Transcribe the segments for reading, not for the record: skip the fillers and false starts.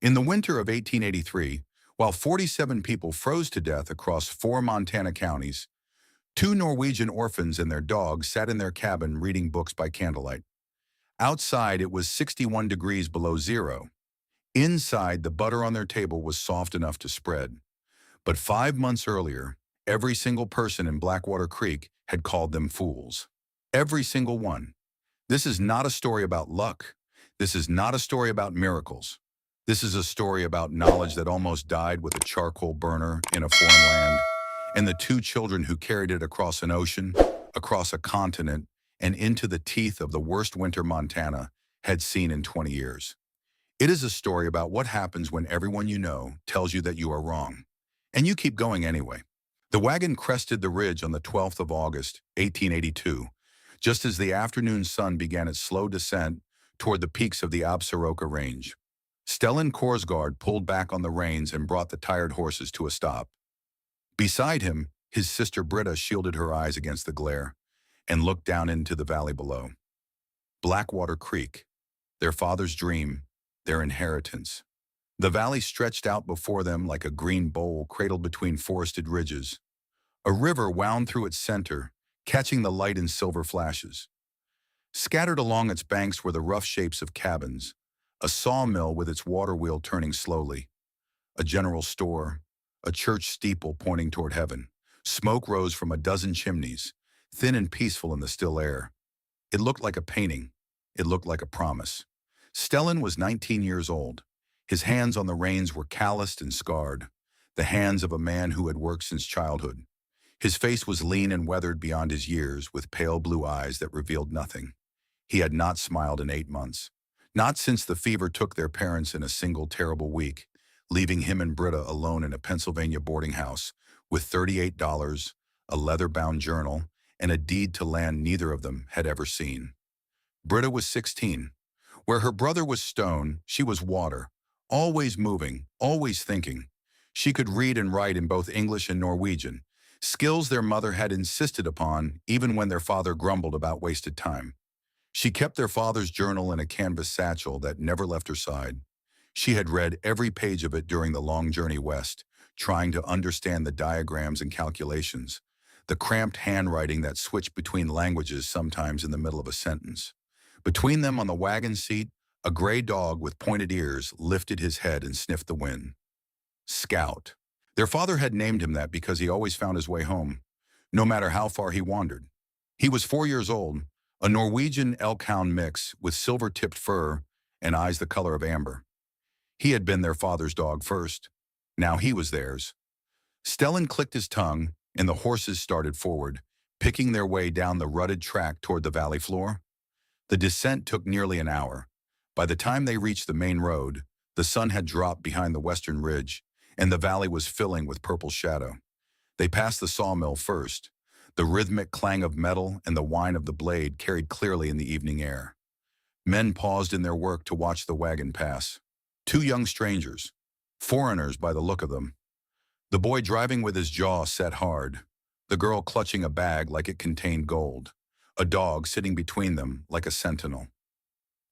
In the winter of 1883, while 47 people froze to death across 4 Montana counties, 2 Norwegian orphans and their dogs sat in their cabin reading books by candlelight. Outside, it was 61 degrees below zero. Inside, the butter on their table was soft enough to spread. But 5 months earlier, every single person in Blackwater Creek had called them fools. Every single one. This is not a story about luck. This is not a story about miracles. This is a story about knowledge that almost died with a charcoal burner in a foreign land, and the 2 children who carried it across an ocean, across a continent, and into the teeth of the worst winter Montana had seen in 20 years. It is a story about what happens when everyone you know tells you that you are wrong, and you keep going anyway. The wagon crested the ridge on the 12th of August, 1882, just as the afternoon sun began its slow descent toward the peaks of the Absaroka Range. Stellan Korsgaard pulled back on the reins and brought the tired horses to a stop. Beside him, his sister Britta shielded her eyes against the glare and looked down into the valley below. Blackwater Creek, their father's dream, their inheritance. The valley stretched out before them like a green bowl cradled between forested ridges. A river wound through its center, catching the light in silver flashes. Scattered along its banks were the rough shapes of cabins, a sawmill with its water wheel turning slowly, a general store, a church steeple pointing toward heaven. Smoke rose from a dozen chimneys, thin and peaceful in the still air. It looked like a painting. It looked like a promise. Stellan was 19 years old. His hands on the reins were calloused and scarred, the hands of a man who had worked since childhood. His face was lean and weathered beyond his years, with pale blue eyes that revealed nothing. He had not smiled in 8 months. Not since the fever took their parents in a single terrible week, leaving him and Britta alone in a Pennsylvania boarding house with $38, a leather-bound journal, and a deed to land neither of them had ever seen. Britta was 16. Where her brother was stone, she was water, always moving, always thinking. She could read and write in both English and Norwegian, skills their mother had insisted upon even when their father grumbled about wasted time. She kept their father's journal in a canvas satchel that never left her side. She had read every page of it during the long journey west, trying to understand the diagrams and calculations, the cramped handwriting that switched between languages sometimes in the middle of a sentence. Between them on the wagon seat, a gray dog with pointed ears lifted his head and sniffed the wind. Scout. Their father had named him that because he always found his way home, no matter how far he wandered. He was 4 years old, a Norwegian elk-hound mix with silver-tipped fur and eyes the color of amber. He had been their father's dog first. Now he was theirs. Stellan clicked his tongue, and the horses started forward, picking their way down the rutted track toward the valley floor. The descent took nearly an hour. By the time they reached the main road, the sun had dropped behind the western ridge, and the valley was filling with purple shadow. They passed the sawmill first. The rhythmic clang of metal and the whine of the blade carried clearly in the evening air. Men paused in their work to watch the wagon pass. 2 young strangers, foreigners by the look of them. The boy driving with his jaw set hard, the girl clutching a bag like it contained gold, a dog sitting between them like a sentinel.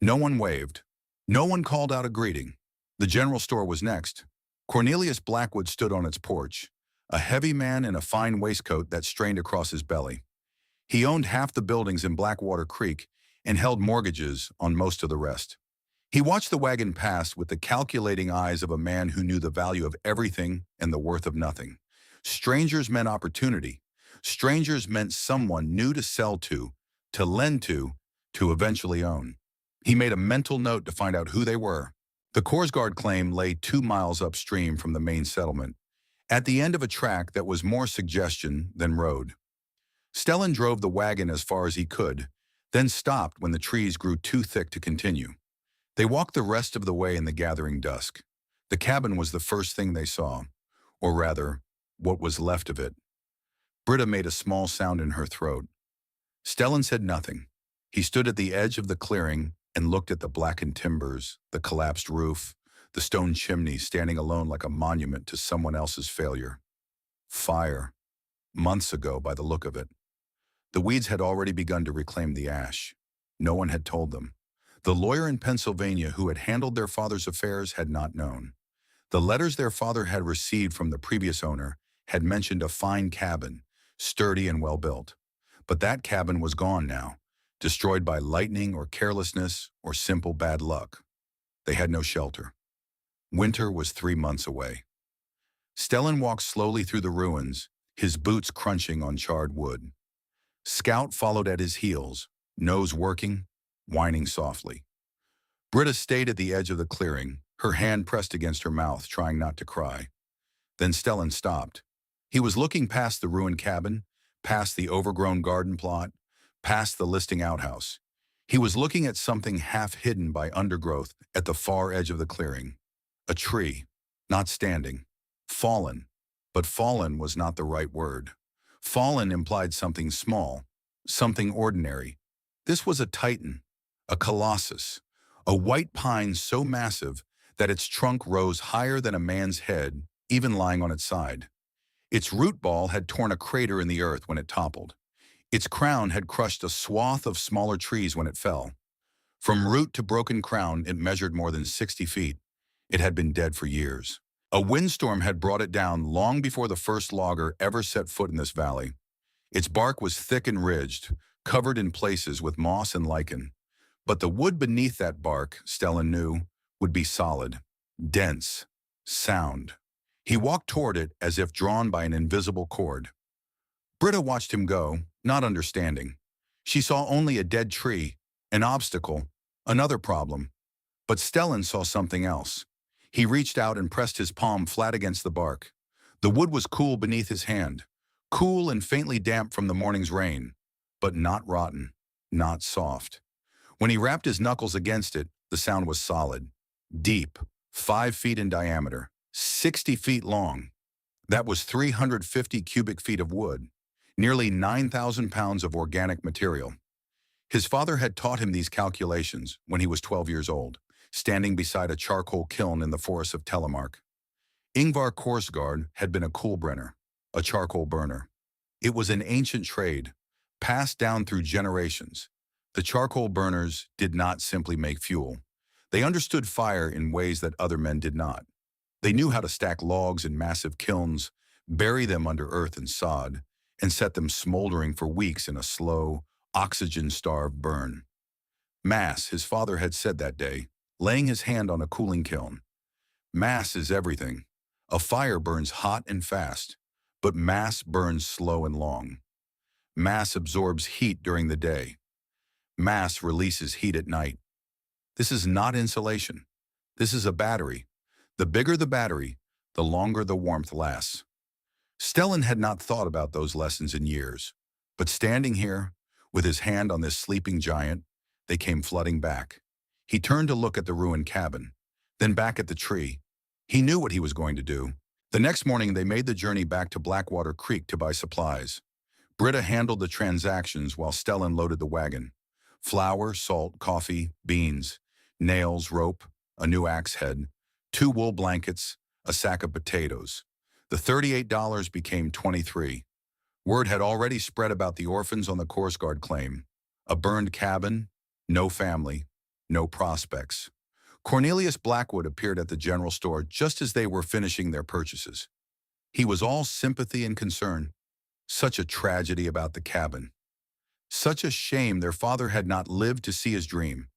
No one waved. No one called out a greeting. The general store was next. Cornelius Blackwood stood on its porch, a heavy man in a fine waistcoat that strained across his belly. He owned half the buildings in Blackwater Creek and held mortgages on most of the rest. He watched the wagon pass with the calculating eyes of a man who knew the value of everything and the worth of nothing. Strangers meant opportunity. Strangers meant someone new to sell to lend to eventually own. He made a mental note to find out who they were. The Korsgaard claim lay 2 miles upstream from the main settlement, at the end of a track that was more suggestion than road. Stellan drove the wagon as far as he could, then stopped when the trees grew too thick to continue. They walked the rest of the way in the gathering dusk. The cabin was the first thing they saw, or rather, what was left of it. Britta made a small sound in her throat. Stellan said nothing. He stood at the edge of the clearing and looked at the blackened timbers, the collapsed roof, the stone chimney standing alone like a monument to someone else's failure. Fire. Months ago, by the look of it. The weeds had already begun to reclaim the ash. No one had told them. The lawyer in Pennsylvania who had handled their father's affairs had not known. The letters their father had received from the previous owner had mentioned a fine cabin, sturdy and well-built. But that cabin was gone now, destroyed by lightning or carelessness or simple bad luck. They had no shelter. Winter was 3 months away. Stellan walked slowly through the ruins, his boots crunching on charred wood. Scout followed at his heels, nose working, whining softly. Britta stayed at the edge of the clearing, her hand pressed against her mouth, trying not to cry. Then Stellan stopped. He was looking past the ruined cabin, past the overgrown garden plot, past the listing outhouse. He was looking at something half hidden by undergrowth at the far edge of the clearing. A tree, not standing, fallen. But fallen was not the right word. Fallen implied something small, something ordinary. This was a titan, a colossus, a white pine so massive that its trunk rose higher than a man's head, even lying on its side. Its root ball had torn a crater in the earth when it toppled. Its crown had crushed a swath of smaller trees when it fell. From root to broken crown, it measured more than 60 feet. It had been dead for years. A windstorm had brought it down long before the first logger ever set foot in this valley. Its bark was thick and ridged, covered in places with moss and lichen. But the wood beneath that bark, Stellan knew, would be solid, dense, sound. He walked toward it as if drawn by an invisible cord. Britta watched him go, not understanding. She saw only a dead tree, an obstacle, another problem. But Stellan saw something else. He reached out and pressed his palm flat against the bark. The wood was cool beneath his hand, cool and faintly damp from the morning's rain, but not rotten, not soft. When he rapped his knuckles against it, the sound was solid, deep, 5 feet in diameter, 60 feet long. That was 350 cubic feet of wood, nearly 9,000 pounds of organic material. His father had taught him these calculations when he was 12 years old, standing beside a charcoal kiln in the forests of Telemark. Ingvar Korsgaard had been a coalbrenner, a charcoal burner. It was an ancient trade, passed down through generations. The charcoal burners did not simply make fuel. They understood fire in ways that other men did not. They knew how to stack logs in massive kilns, bury them under earth and sod, and set them smoldering for weeks in a slow, oxygen-starved burn. Mass, his father had said that day, laying his hand on a cooling kiln. Mass is everything. A fire burns hot and fast, but mass burns slow and long. Mass absorbs heat during the day. Mass releases heat at night. This is not insulation. This is a battery. The bigger the battery, the longer the warmth lasts. Stellan had not thought about those lessons in years, but standing here, with his hand on this sleeping giant, they came flooding back. He turned to look at the ruined cabin, then back at the tree. He knew what he was going to do. The next morning, they made the journey back to Blackwater Creek to buy supplies. Britta handled the transactions while Stellan loaded the wagon. Flour, salt, coffee, beans, nails, rope, a new axe head, 2 wool blankets, a sack of potatoes. The $38 became $23. Word had already spread about the orphans on the Korsgaard claim. A burned cabin, no family, no prospects. Cornelius Blackwood appeared at the general store just as they were finishing their purchases. He was all sympathy and concern. Such a tragedy about the cabin. Such a shame their father had not lived to see his dream.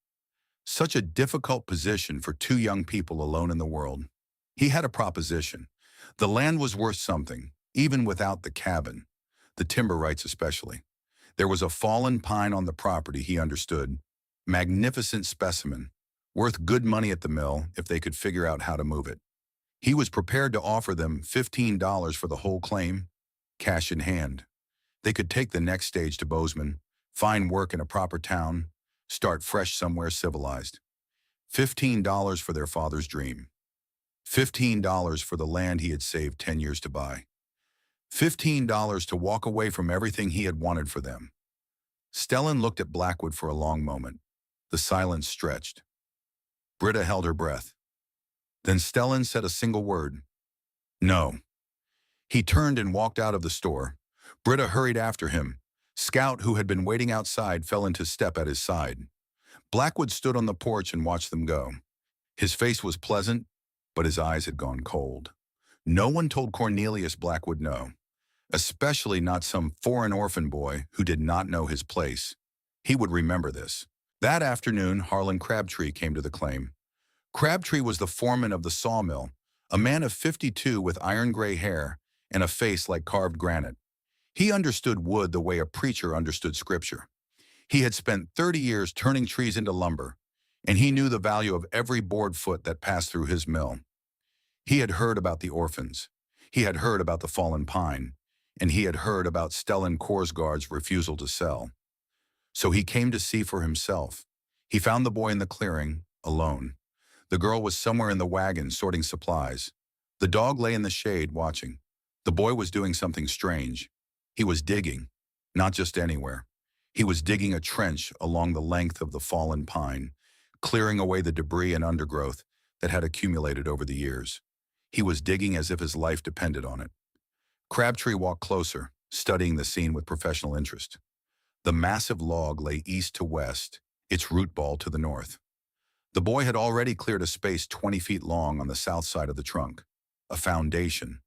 Such a difficult position for 2 young people alone in the world. He had a proposition. The land was worth something, even without the cabin, the timber rights especially. There was a fallen pine on the property, he understood. Magnificent specimen, worth good money at the mill if they could figure out how to move it. He was prepared to offer them $15 for the whole claim, cash in hand. They could take the next stage to Bozeman, find work in a proper town, start fresh somewhere civilized. $15 for their father's dream. $15 for the land he had saved 10 years to buy. $15 to walk away from everything he had wanted for them. Stellan looked at Blackwood for a long moment. The silence stretched. Britta held her breath. Then Stellan said a single word. No. He turned and walked out of the store. Britta hurried after him. Scout, who had been waiting outside, fell into step at his side. Blackwood stood on the porch and watched them go. His face was pleasant, but his eyes had gone cold. No one told Cornelius Blackwood no, especially not some foreign orphan boy who did not know his place. He would remember this. That afternoon, Harlan Crabtree came to the claim. Crabtree was the foreman of the sawmill, a man of 52 with iron-gray hair and a face like carved granite. He understood wood the way a preacher understood scripture. He had spent 30 years turning trees into lumber, and he knew the value of every board foot that passed through his mill. He had heard about the orphans. He had heard about the fallen pine, and he had heard about Stellan Korsgaard's refusal to sell. So he came to see for himself. He found the boy in the clearing, alone. The girl was somewhere in the wagon sorting supplies. The dog lay in the shade watching. The boy was doing something strange. He was digging, not just anywhere. He was digging a trench along the length of the fallen pine, clearing away the debris and undergrowth that had accumulated over the years. He was digging as if his life depended on it. Crabtree walked closer, studying the scene with professional interest. The massive log lay east to west, its root ball to the north. The boy had already cleared a space 20 feet long on the south side of the trunk. A foundation.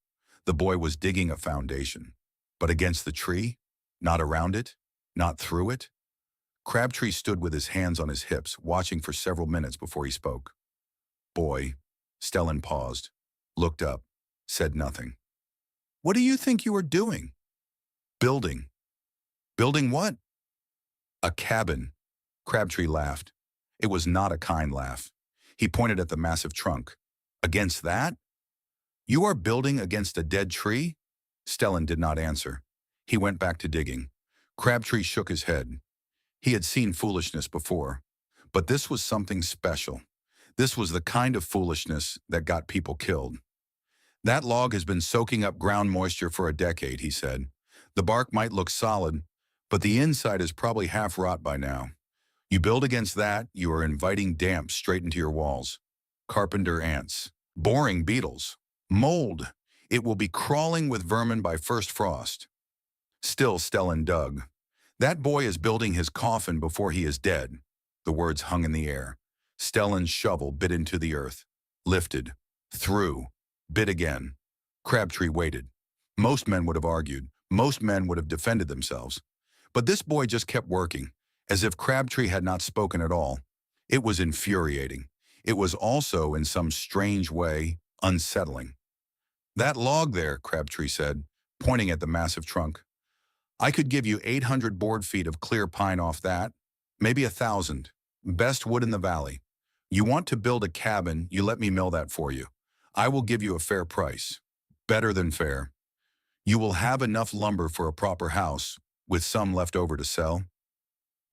The boy was digging a foundation. But against the tree? Not around it? Not through it? Crabtree stood with his hands on his hips, watching for several minutes before he spoke. Boy. Stellan paused, looked up, said nothing. What do you think you are doing? Building. Building what? A cabin. Crabtree laughed. It was not a kind laugh. He pointed at the massive trunk. Against that? You are building against a dead tree? Stellan did not answer. He went back to digging. Crabtree shook his head. He had seen foolishness before, but this was something special. This was the kind of foolishness that got people killed. That log has been soaking up ground moisture for a decade, he said. The bark might look solid, but the inside is probably half rot by now. You build against that, you are inviting damp straight into your walls. Carpenter ants, boring beetles, mold. It will be crawling with vermin by first frost. Still Stellan dug. That boy is building his coffin before he is dead. The words hung in the air. Stellan's shovel bit into the earth, lifted, threw, bit again. Crabtree waited. Most men would have argued. Most men would have defended themselves. But this boy just kept working, as if Crabtree had not spoken at all. It was infuriating. It was also, in some strange way, unsettling. That log there, Crabtree said, pointing at the massive trunk. I could give you 800 board feet of clear pine off that, maybe 1,000. Best wood in the valley. You want to build a cabin, you let me mill that for you. I will give you a fair price. Better than fair. You will have enough lumber for a proper house, with some left over to sell.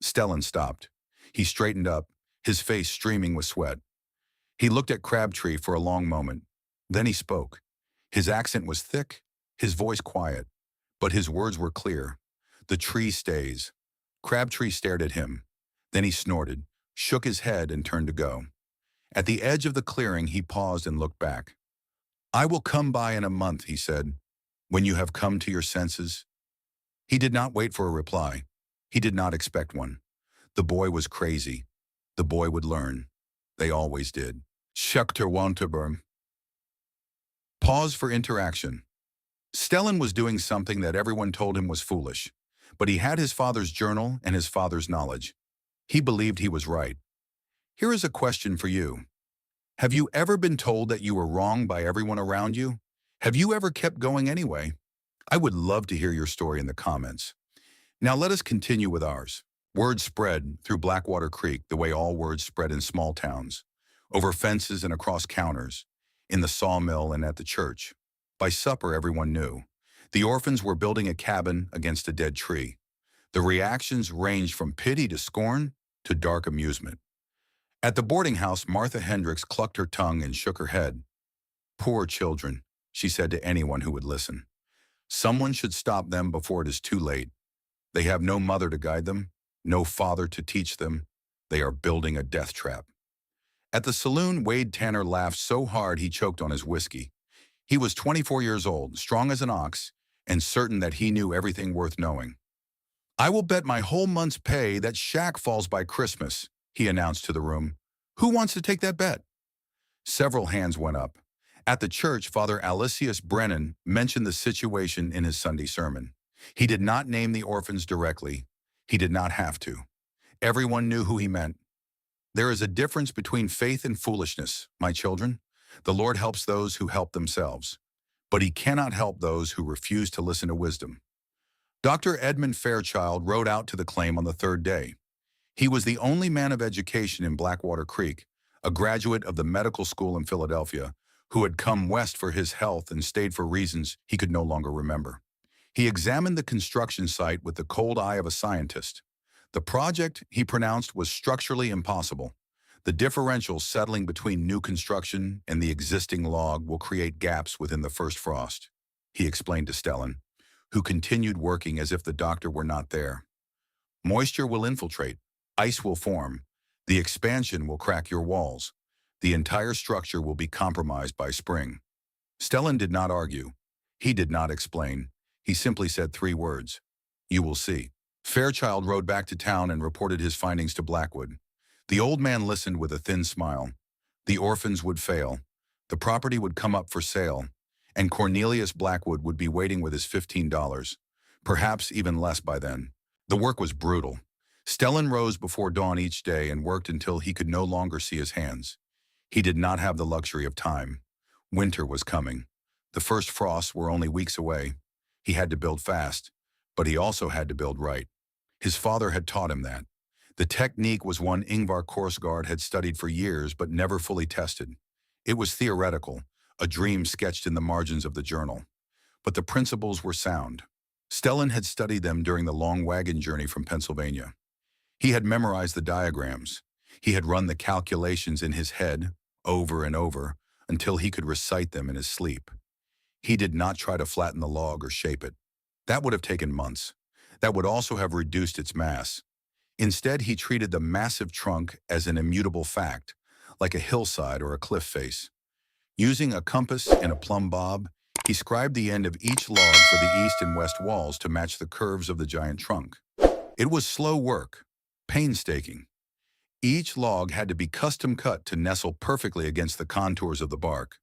Stellan stopped. He straightened up, his face streaming with sweat. He looked at Crabtree for a long moment. Then he spoke. His accent was thick, his voice quiet, but his words were clear. The tree stays. Crabtree stared at him. Then he snorted, shook his head, and turned to go. At the edge of the clearing, he paused and looked back. I will come by in a month, he said, when you have come to your senses. He did not wait for a reply. He did not expect one. The boy was crazy. The boy would learn. They always did. Schuchter Wanterberm. Pause for interaction. Stellan was doing something that everyone told him was foolish, but he had his father's journal and his father's knowledge. He believed he was right. Here is a question for you. Have you ever been told that you were wrong by everyone around you? Have you ever kept going anyway? I would love to hear your story in the comments. Now let us continue with ours. Word spread through Blackwater Creek the way all words spread in small towns, over fences and across counters, in the sawmill and at the church. By supper, everyone knew. The orphans were building a cabin against a dead tree. The reactions ranged from pity to scorn to dark amusement. At the boarding house, Martha Hendricks clucked her tongue and shook her head. Poor children, she said to anyone who would listen. Someone should stop them before it is too late. They have no mother to guide them, no father to teach them. They are building a death trap. At the saloon, Wade Tanner laughed so hard he choked on his whiskey. He was 24 years old, strong as an ox, and certain that he knew everything worth knowing. I will bet my whole month's pay that Shaq falls by Christmas, he announced to the room. Who wants to take that bet? Several hands went up. At the church, Father Alicius Brennan mentioned the situation in his Sunday sermon. He did not name the orphans directly. He did not have to. Everyone knew who he meant. There is a difference between faith and foolishness, my children. The Lord helps those who help themselves, but he cannot help those who refuse to listen to wisdom. Dr. Edmund Fairchild rode out to the claim on the third day. He was the only man of education in Blackwater Creek, a graduate of the medical school in Philadelphia, who had come west for his health and stayed for reasons he could no longer remember. He examined the construction site with the cold eye of a scientist. The project, he pronounced, was structurally impossible. The differential settling between new construction and the existing log will create gaps within the first frost, he explained to Stellan, who continued working as if the doctor were not there. Moisture will infiltrate, ice will form, the expansion will crack your walls. The entire structure will be compromised by spring. Stellan did not argue. He did not explain. He simply said 3 words. You will see. Fairchild rode back to town and reported his findings to Blackwood. The old man listened with a thin smile. The orphans would fail. The property would come up for sale, and Cornelius Blackwood would be waiting with his $15, perhaps even less by then. The work was brutal. Stellan rose before dawn each day and worked until he could no longer see his hands. He did not have the luxury of time. Winter was coming. The first frosts were only weeks away. He had to build fast, but he also had to build right. His father had taught him that. The technique was one Ingvar Korsgaard had studied for years but never fully tested. It was theoretical, a dream sketched in the margins of the journal. But the principles were sound. Stellan had studied them during the long wagon journey from Pennsylvania. He had memorized the diagrams. He had run the calculations in his head, over and over, until he could recite them in his sleep. He did not try to flatten the log or shape it. That would have taken months. That would also have reduced its mass. Instead, he treated the massive trunk as an immutable fact, like a hillside or a cliff face. Using a compass and a plumb bob, he scribed the end of each log for the east and west walls to match the curves of the giant trunk. It was slow work, painstaking. Each log had to be custom cut to nestle perfectly against the contours of the bark.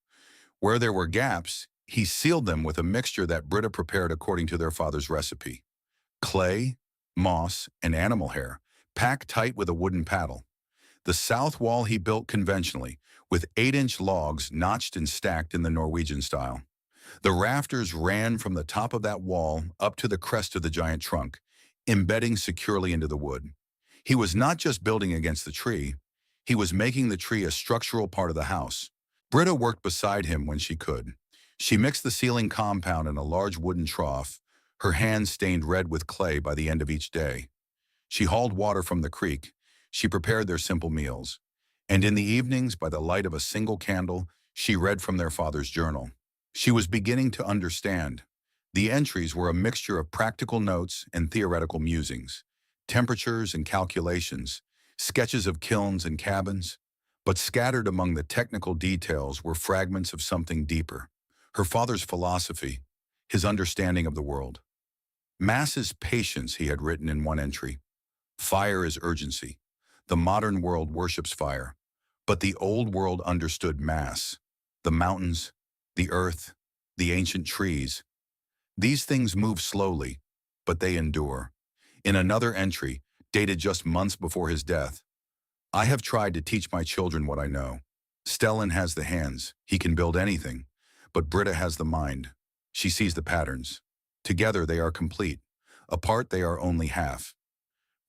Where there were gaps, he sealed them with a mixture that Britta prepared according to their father's recipe. Clay, moss, and animal hair, packed tight with a wooden paddle. The south wall he built conventionally, with 8-inch logs notched and stacked in the Norwegian style. The rafters ran from the top of that wall up to the crest of the giant trunk, embedding securely into the wood. He was not just building against the tree, he was making the tree a structural part of the house. Britta worked beside him when she could. She mixed the ceiling compound in a large wooden trough, her hands stained red with clay by the end of each day. She hauled water from the creek. She prepared their simple meals. And in the evenings, by the light of a single candle, she read from their father's journal. She was beginning to understand. The entries were a mixture of practical notes and theoretical musings, temperatures and calculations, sketches of kilns and cabins. But scattered among the technical details were fragments of something deeper. Her father's philosophy, his understanding of the world. Mass is patience, he had written in one entry. Fire is urgency. The modern world worships fire, but the old world understood mass. The mountains, the earth, the ancient trees. These things move slowly, but they endure. In another entry, dated just months before his death, I have tried to teach my children what I know. Stellan has the hands. He can build anything. But Britta has the mind. She sees the patterns. Together they are complete. Apart they are only half.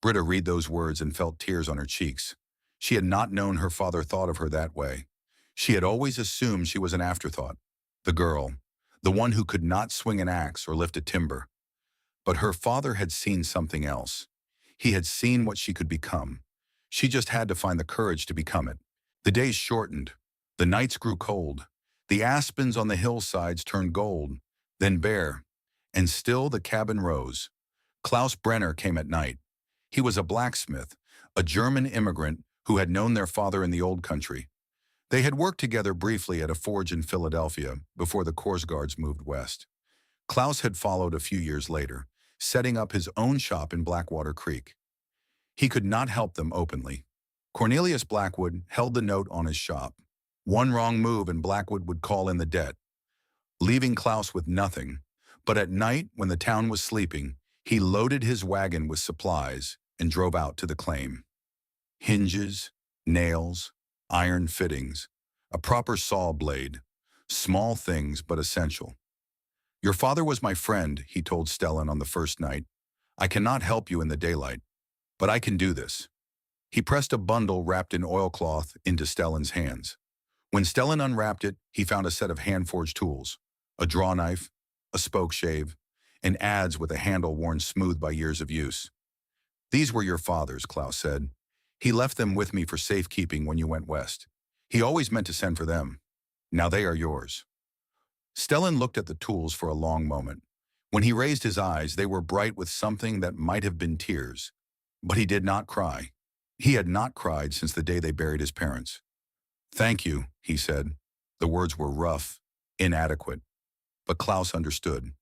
Britta read those words and felt tears on her cheeks. She had not known her father thought of her that way. She had always assumed she was an afterthought. The girl. The one who could not swing an axe or lift a timber. But her father had seen something else. He had seen what she could become. She just had to find the courage to become it. The days shortened. The nights grew cold. The aspens on the hillsides turned gold, then bare. And still the cabin rose. Klaus Brenner came at night. He was a blacksmith, a German immigrant who had known their father in the old country. They had worked together briefly at a forge in Philadelphia before the Korsgaards moved west. Klaus had followed a few years later, setting up his own shop in Blackwater Creek. He could not help them openly. Cornelius Blackwood held the note on his shop. One wrong move and Blackwood would call in the debt, leaving Klaus with nothing. But at night, when the town was sleeping, he loaded his wagon with supplies and drove out to the claim. Hinges, nails, iron fittings, a proper saw blade, small things but essential. "Your father was my friend," he told Stellan on the first night. "I cannot help you in the daylight, but I can do this." He pressed a bundle wrapped in oilcloth into Stellan's hands. When Stellan unwrapped it, he found a set of hand-forged tools, a draw knife, a spoke shave, and adze with a handle worn smooth by years of use. "These were your father's," Klaus said. "He left them with me for safekeeping when you went west. He always meant to send for them. Now they are yours." Stellan looked at the tools for a long moment. When he raised his eyes, they were bright with something that might have been tears. But he did not cry. He had not cried since the day they buried his parents. "Thank you," he said. The words were rough, inadequate. But Klaus understood.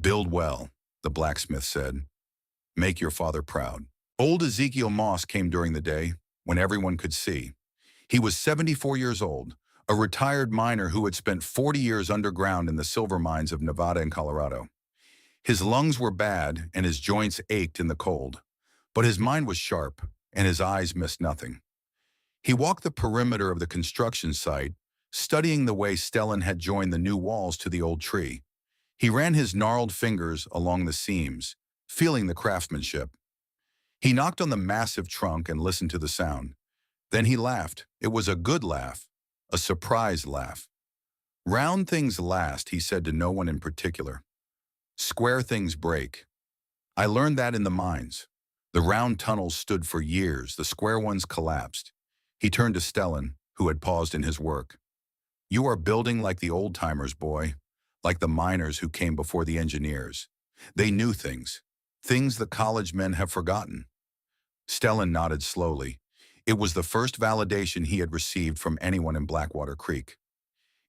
"Build well," the blacksmith said. "Make your father proud." Old Ezekiel Moss came during the day, when everyone could see. He was 74 years old, a retired miner who had spent 40 years underground in the silver mines of Nevada and Colorado. His lungs were bad and his joints ached in the cold, but his mind was sharp and his eyes missed nothing. He walked the perimeter of the construction site, studying the way Stellan had joined the new walls to the old tree. He ran his gnarled fingers along the seams, feeling the craftsmanship. He knocked on the massive trunk and listened to the sound. Then he laughed. It was a good laugh, a surprised laugh. "Round things last," he said to no one in particular. "Square things break. I learned that in the mines. The round tunnels stood for years, the square ones collapsed." He turned to Stellan, who had paused in his work. "You are building like the old-timers, boy, like the miners who came before the engineers. They knew things the college men have forgotten." Stellan nodded slowly. It was the first validation he had received from anyone in Blackwater Creek.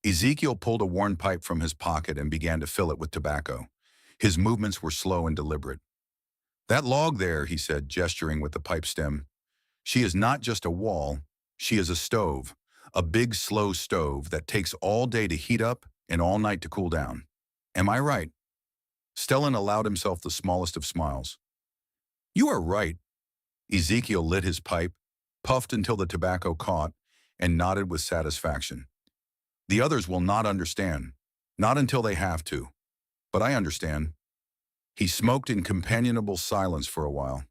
Ezekiel pulled a worn pipe from his pocket and began to fill it with tobacco. His movements were slow and deliberate. "That log there," he said, gesturing with the pipe stem. "She is not just a wall, she is a stove. A big, slow stove that takes all day to heat up and all night to cool down. Am I right?" Stellan allowed himself the smallest of smiles. "You are right." Ezekiel lit his pipe, puffed until the tobacco caught, and nodded with satisfaction. "The others will not understand. Not until they have to. But I understand." He smoked in companionable silence for a while.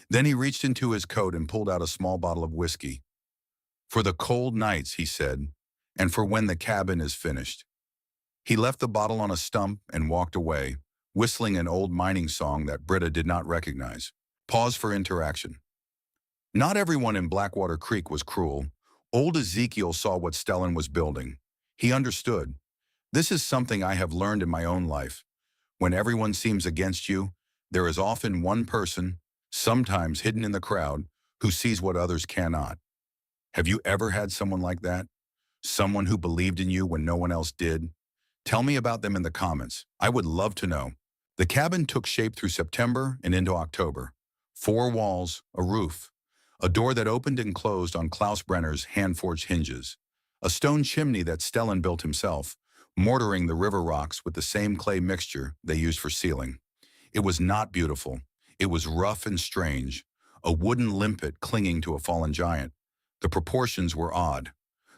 Then he reached into his coat and pulled out a small bottle of whiskey. "For the cold nights," he said, "and for when the cabin is finished." He left the bottle on a stump and walked away, whistling an old mining song that Britta did not recognize. Pause for interaction. Not everyone in Blackwater Creek was cruel. Old Ezekiel saw what Stellan was building. He understood. "This is something I have learned in my own life. When everyone seems against you, there is often one person, sometimes hidden in the crowd, who sees what others cannot." Have you ever had someone like that? Someone who believed in you when no one else did? Tell me about them in the comments. I would love to know. The cabin took shape through September and into October. 4 walls, a roof, a door that opened and closed on Klaus Brenner's hand-forged hinges, a stone chimney that Stellan built himself, mortaring the river rocks with the same clay mixture they used for sealing. It was not beautiful. It was rough and strange, a wooden limpet clinging to a fallen giant. The proportions were odd.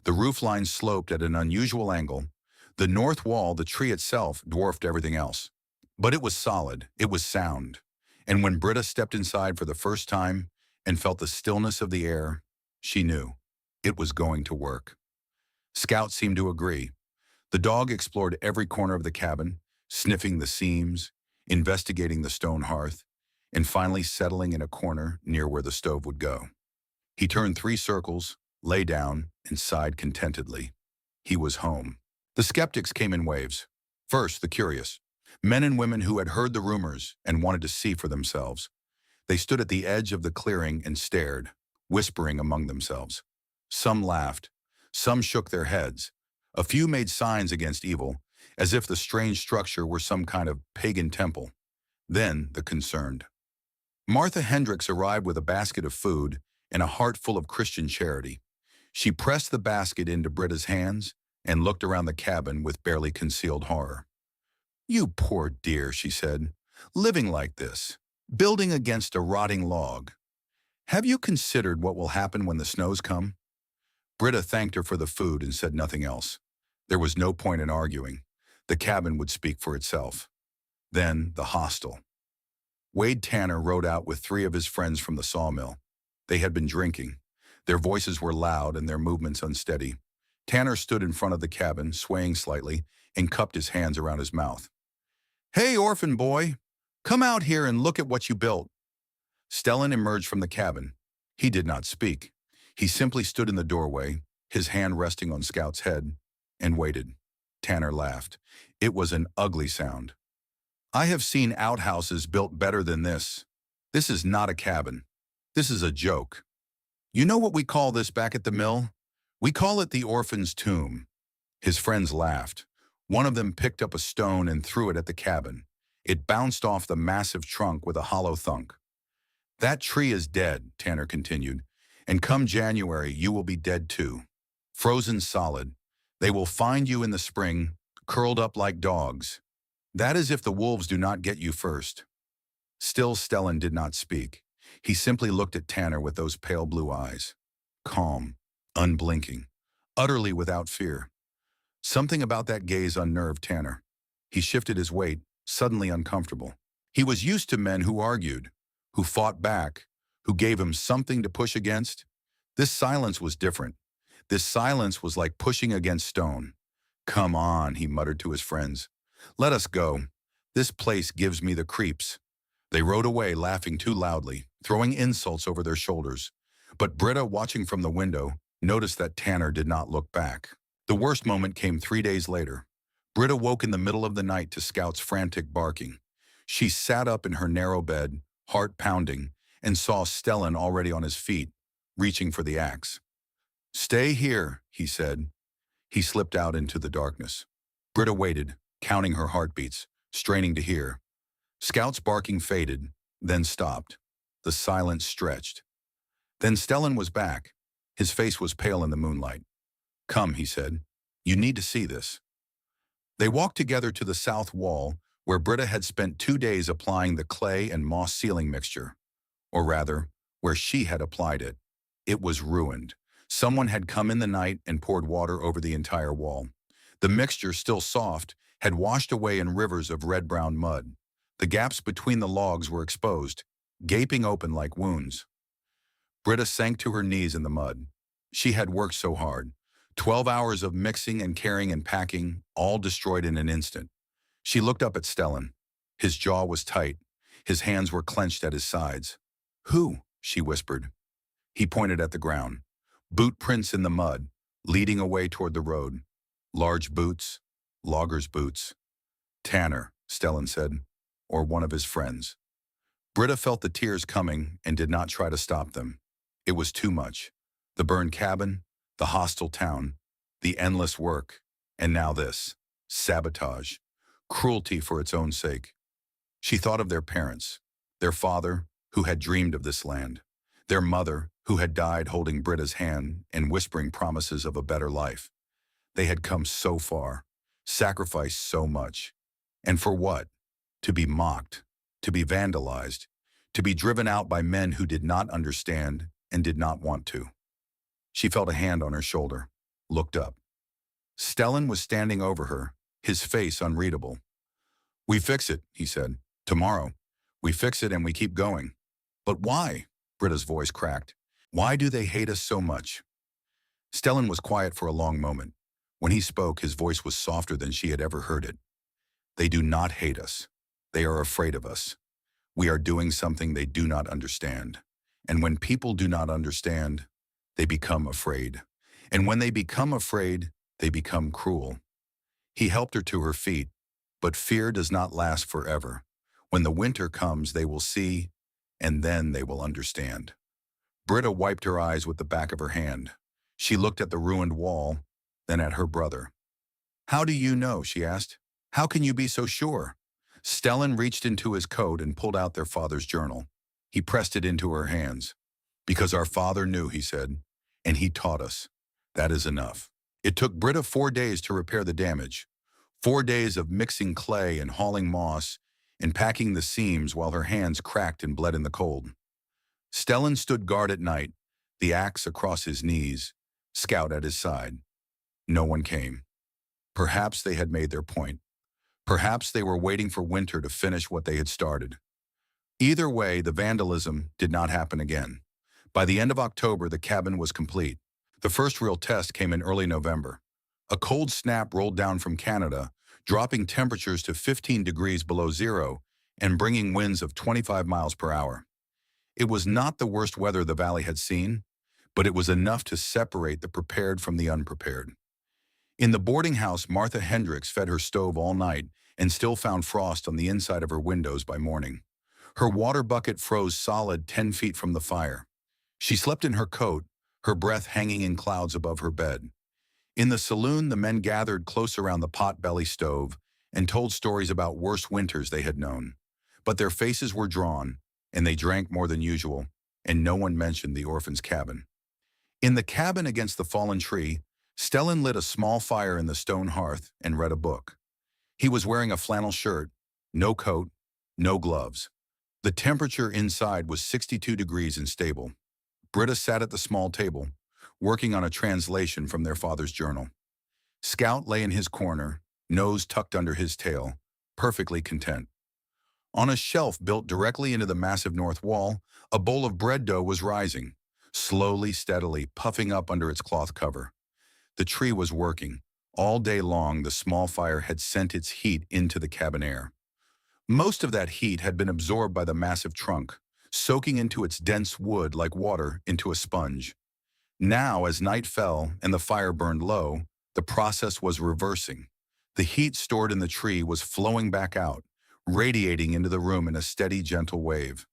The roof line sloped at an unusual angle. The north wall, the tree itself, dwarfed everything else. But it was solid. It was sound. And when Britta stepped inside for the first time and felt the stillness of the air, she knew it was going to work. Scout seemed to agree. The dog explored every corner of the cabin, sniffing the seams, investigating the stone hearth, and finally settling in a corner near where the stove would go. He turned 3 circles, lay down, and sighed contentedly. He was home. The skeptics came in waves. First, the curious. Men and women who had heard the rumors and wanted to see for themselves. They stood at the edge of the clearing and stared, whispering among themselves. Some laughed. Some shook their heads. A few made signs against evil, as if the strange structure were some kind of pagan temple. Then the concerned. Martha Hendricks arrived with a basket of food and a heart full of Christian charity. She pressed the basket into Britta's hands and looked around the cabin with barely concealed horror. "You poor dear," she said, "living like this, building against a rotting log. Have you considered what will happen when the snows come?" Britta thanked her for the food and said nothing else. There was no point in arguing. The cabin would speak for itself. Then the hostel. Wade Tanner rode out with 3 of his friends from the sawmill. They had been drinking. Their voices were loud and their movements unsteady. Tanner stood in front of the cabin, swaying slightly, and cupped his hands around his mouth. "Hey, orphan boy, come out here and look at what you built." Stellan emerged from the cabin. He did not speak. He simply stood in the doorway, his hand resting on Scout's head, and waited. Tanner laughed. It was an ugly sound. "I have seen outhouses built better than this. This is not a cabin. This is a joke. You know what we call this back at the mill? We call it the orphan's tomb." His friends laughed. One of them picked up a stone and threw it at the cabin. It bounced off the massive trunk with a hollow thunk. "That tree is dead," Tanner continued, "and come January you will be dead too. Frozen solid. They will find you in the spring, curled up like dogs. That is if the wolves do not get you first." Still Stellan did not speak. He simply looked at Tanner with those pale blue eyes. Calm, unblinking, utterly without fear. Something about that gaze unnerved Tanner. He shifted his weight, suddenly uncomfortable. He was used to men who argued, who fought back, who gave him something to push against. This silence was different. This silence was like pushing against stone. "Come on," he muttered to his friends. "Let us go. This place gives me the creeps." They rode away, laughing too loudly, throwing insults over their shoulders. But Britta, watching from the window, noticed that Tanner did not look back. The worst moment came 3 days later. Britta woke in the middle of the night to Scout's frantic barking. She sat up in her narrow bed, heart pounding, and saw Stellan already on his feet, reaching for the axe. "Stay here," he said. He slipped out into the darkness. Britta waited, counting her heartbeats, straining to hear. Scout's barking faded, then stopped. The silence stretched. Then Stellan was back. His face was pale in the moonlight. "Come," he said. "You need to see this." They walked together to the south wall, where Britta had spent 2 days applying the clay and moss ceiling mixture. Or rather, where she had applied it. It was ruined. Someone had come in the night and poured water over the entire wall. The mixture, still soft, had washed away in rivers of red-brown mud. The gaps between the logs were exposed, gaping open like wounds. Britta sank to her knees in the mud. She had worked so hard. 12 hours of mixing and carrying and packing, all destroyed in an instant. She looked up at Stellan. His jaw was tight. His hands were clenched at his sides. "Who?" she whispered. He pointed at the ground. Boot prints in the mud, leading away toward the road. Large boots, loggers' boots. "Tanner," Stellan said, "or one of his friends." Britta felt the tears coming and did not try to stop them. It was too much. The burned cabin, the hostile town, the endless work, and now this. Sabotage. Cruelty for its own sake. She thought of their parents, their father, who had dreamed of this land, their mother, who had died holding Britta's hand and whispering promises of a better life. They had come so far, sacrificed so much. And for what? To be mocked, to be vandalized, to be driven out by men who did not understand and did not want to. She felt a hand on her shoulder, looked up. Stellan was standing over her, his face unreadable. "We fix it," he said. "Tomorrow. We fix it and we keep going." "But why?" Britta's voice cracked. "Why do they hate us so much?" Stellan was quiet for a long moment. When he spoke, his voice was softer than she had ever heard it. "They do not hate us. They are afraid of us. We are doing something they do not understand. And when people do not understand, they become afraid. And when they become afraid, they become cruel." He helped her to her feet, but fear does not last forever. When the winter comes, they will see, and then they will understand. Britta wiped her eyes with the back of her hand. She looked at the ruined wall, then at her brother. "How do you know?" she asked. "How can you be so sure?" Stellan reached into his coat and pulled out their father's journal. He pressed it into her hands. Because our father knew, he said, and he taught us. That is enough. It took Britta 4 days to repair the damage. 4 days of mixing clay and hauling moss and packing the seams while her hands cracked and bled in the cold. Stellan stood guard at night, the axe across his knees, Scout at his side. No one came. Perhaps they had made their point. Perhaps they were waiting for winter to finish what they had started. Either way, the vandalism did not happen again. By the end of October, the cabin was complete. The first real test came in early November. A cold snap rolled down from Canada, dropping temperatures to 15 degrees below zero and bringing winds of 25 miles per hour. It was not the worst weather the valley had seen, but it was enough to separate the prepared from the unprepared. In the boarding house, Martha Hendricks fed her stove all night and still found frost on the inside of her windows by morning. Her water bucket froze solid 10 feet from the fire. She slept in her coat, her breath hanging in clouds above her bed. In the saloon, the men gathered close around the pot-belly stove and told stories about worse winters they had known. But their faces were drawn, and they drank more than usual, and no one mentioned the orphan's cabin. In the cabin against the fallen tree, Stellan lit a small fire in the stone hearth and read a book. He was wearing a flannel shirt, no coat, no gloves. The temperature inside was 62 degrees and stable. Britta sat at the small table, working on a translation from their father's journal. Scout lay in his corner, nose tucked under his tail, perfectly content. On a shelf built directly into the massive north wall, a bowl of bread dough was rising, slowly, steadily, puffing up under its cloth cover. The tree was working. All day long, the small fire had sent its heat into the cabin air. Most of that heat had been absorbed by the massive trunk, soaking into its dense wood like water into a sponge. Now, as night fell and the fire burned low, the process was reversing. The heat stored in the tree was flowing back out, radiating into the room in a steady, gentle wave.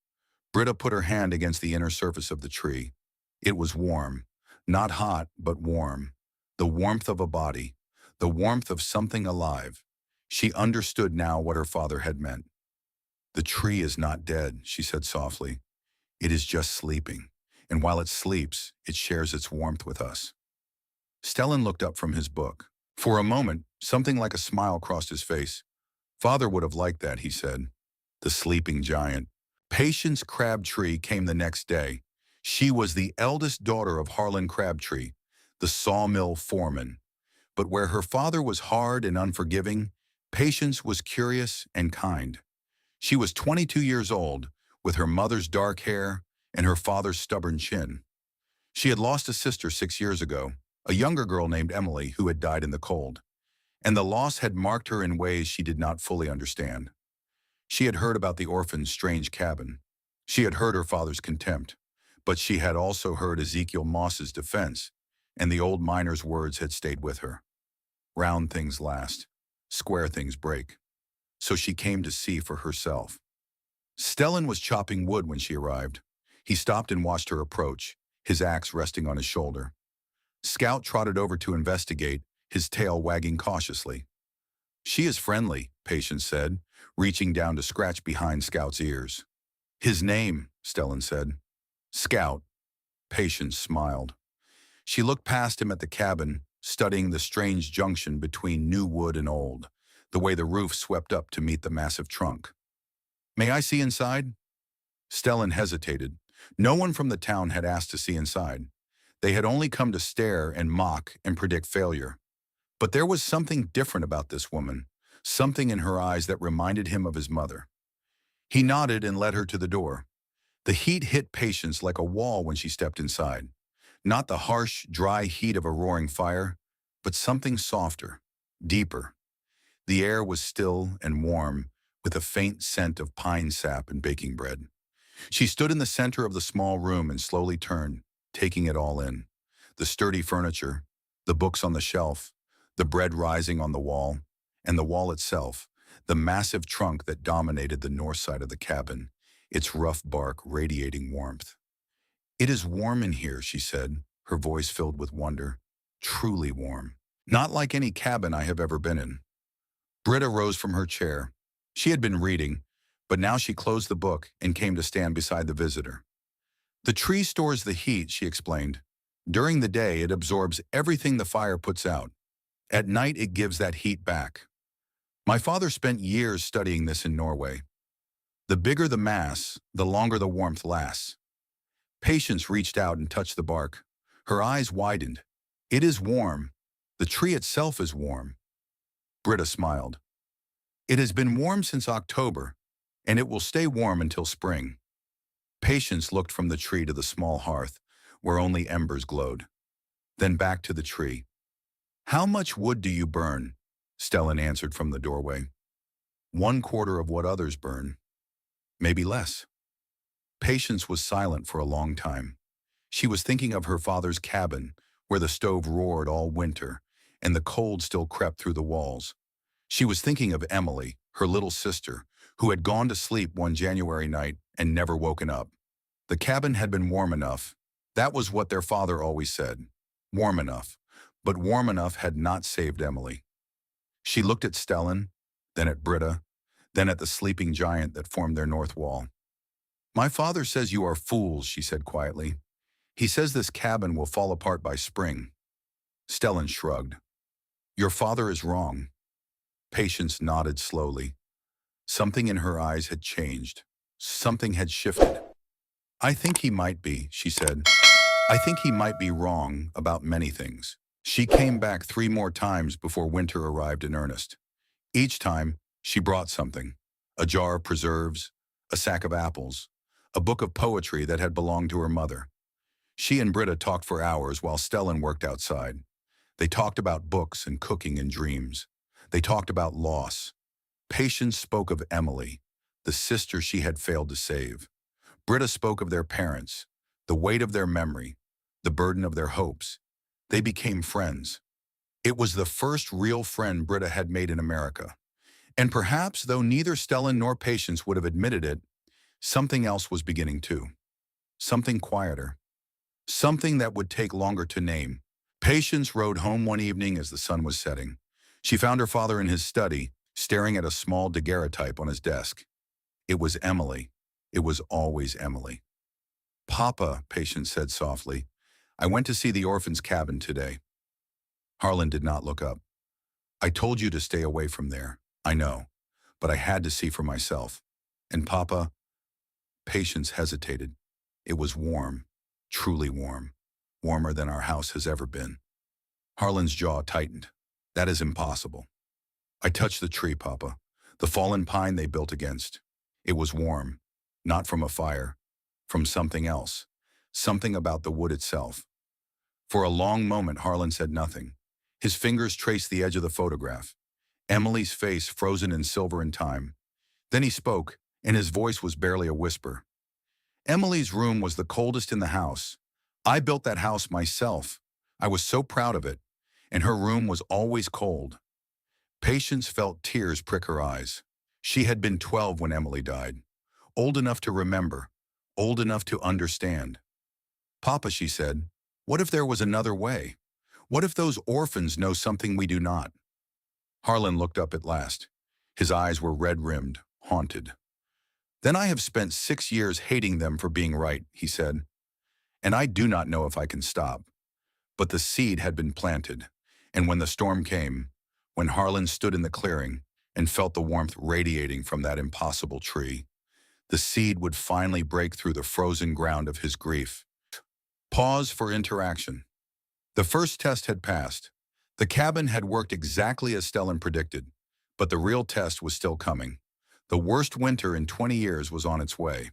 Britta put her hand against the inner surface of the tree. It was warm. Not hot, but warm. The warmth of a body. The warmth of something alive. She understood now what her father had meant. "The tree is not dead," she said softly. "It is just sleeping. And while it sleeps, it shares its warmth with us." Stellan looked up from his book. For a moment, something like a smile crossed his face. "Father would have liked that," he said. The sleeping giant. Patience Crabtree came the next day. She was the eldest daughter of Harlan Crabtree, the sawmill foreman. But where her father was hard and unforgiving, Patience was curious and kind. She was 22 years old, with her mother's dark hair and her father's stubborn chin. She had lost a sister 6 years ago, a younger girl named Emily who had died in the cold, and the loss had marked her in ways she did not fully understand. She had heard about the orphan's strange cabin. She had heard her father's contempt, but she had also heard Ezekiel Moss's defense, and the old miner's words had stayed with her. Round things last, square things break. So she came to see for herself. Stellan was chopping wood when she arrived. He stopped and watched her approach, his axe resting on his shoulder. Scout trotted over to investigate, his tail wagging cautiously. "She is friendly," Patience said, reaching down to scratch behind Scout's ears. "His name," Stellan said. "Scout." Patience smiled. She looked past him at the cabin, studying the strange junction between new wood and old, the way the roof swept up to meet the massive trunk. "May I see inside?" Stellan hesitated. No one from the town had asked to see inside. They had only come to stare and mock and predict failure. But there was something different about this woman, something in her eyes that reminded him of his mother. He nodded and led her to the door. The heat hit Patience like a wall when she stepped inside. Not the harsh, dry heat of a roaring fire, but something softer, deeper. The air was still and warm, with a faint scent of pine sap and baking bread. She stood in the center of the small room and slowly turned, taking it all in. The sturdy furniture, the books on the shelf, the bread rising on the wall, and the wall itself, the massive trunk that dominated the north side of the cabin, its rough bark radiating warmth. "It is warm in here," she said, her voice filled with wonder. "Truly warm. Not like any cabin I have ever been in." Britta rose from her chair. She had been reading, but now she closed the book and came to stand beside the visitor. The tree stores the heat, she explained. During the day, it absorbs everything the fire puts out. At night, it gives that heat back. My father spent years studying this in Norway. The bigger the mass, the longer the warmth lasts. Patience reached out and touched the bark. Her eyes widened. It is warm. The tree itself is warm. Britta smiled. It has been warm since October, and it will stay warm until spring. Patience looked from the tree to the small hearth, where only embers glowed. Then back to the tree. How much wood do you burn? Stellan answered from the doorway. 1/4 of what others burn. Maybe less. Patience was silent for a long time. She was thinking of her father's cabin, where the stove roared all winter, and the cold still crept through the walls. She was thinking of Emily, her little sister, who had gone to sleep one January night and never woken up. The cabin had been warm enough. That was what their father always said. Warm enough. But warm enough had not saved Emily. She looked at Stellan, then at Britta, then at the sleeping giant that formed their north wall. My father says you are fools, she said quietly. He says this cabin will fall apart by spring. Stellan shrugged. Your father is wrong. Patience nodded slowly. Something in her eyes had changed. Something had shifted. I think he might be, she said. I think he might be wrong about many things. She came back 3 more times before winter arrived in earnest. Each time, she brought something. A jar of preserves, a sack of apples, a book of poetry that had belonged to her mother. She and Britta talked for hours while Stellan worked outside. They talked about books and cooking and dreams. They talked about loss. Patience spoke of Emily, the sister she had failed to save. Britta spoke of their parents, the weight of their memory, the burden of their hopes. They became friends. It was the first real friend Britta had made in America. And perhaps, though neither Stellan nor Patience would have admitted it, something else was beginning too. Something quieter. Something that would take longer to name. Patience rode home one evening as the sun was setting. She found her father in his study, staring at a small daguerreotype on his desk. It was Emily. It was always Emily. Papa, Patience said softly, I went to see the orphans' cabin today. Harlan did not look up. I told you to stay away from there. I know. But I had to see for myself. And Papa, Patience hesitated. It was warm. Truly warm. Warmer than our house has ever been. Harlan's jaw tightened. That is impossible. I touched the tree, Papa. The fallen pine they built against. It was warm. Not from a fire. From something else. Something about the wood itself. For a long moment, Harlan said nothing. His fingers traced the edge of the photograph. Emily's face frozen in silver and time. Then he spoke, and his voice was barely a whisper. Emily's room was the coldest in the house. I built that house myself. I was so proud of it. And her room was always cold. Patience felt tears prick her eyes. She had been 12 when Emily died. Old enough to remember. Old enough to understand. Papa, she said, what if there was another way? What if those orphans know something we do not? Harlan looked up at last. His eyes were red-rimmed, haunted. Then I have spent 6 years hating them for being right, he said. And I do not know if I can stop. But the seed had been planted. And when the storm came, when Harlan stood in the clearing and felt the warmth radiating from that impossible tree, the seed would finally break through the frozen ground of his grief. Pause for interaction. The first test had passed. The cabin had worked exactly as Stellan predicted, but the real test was still coming. The worst winter in 20 years was on its way.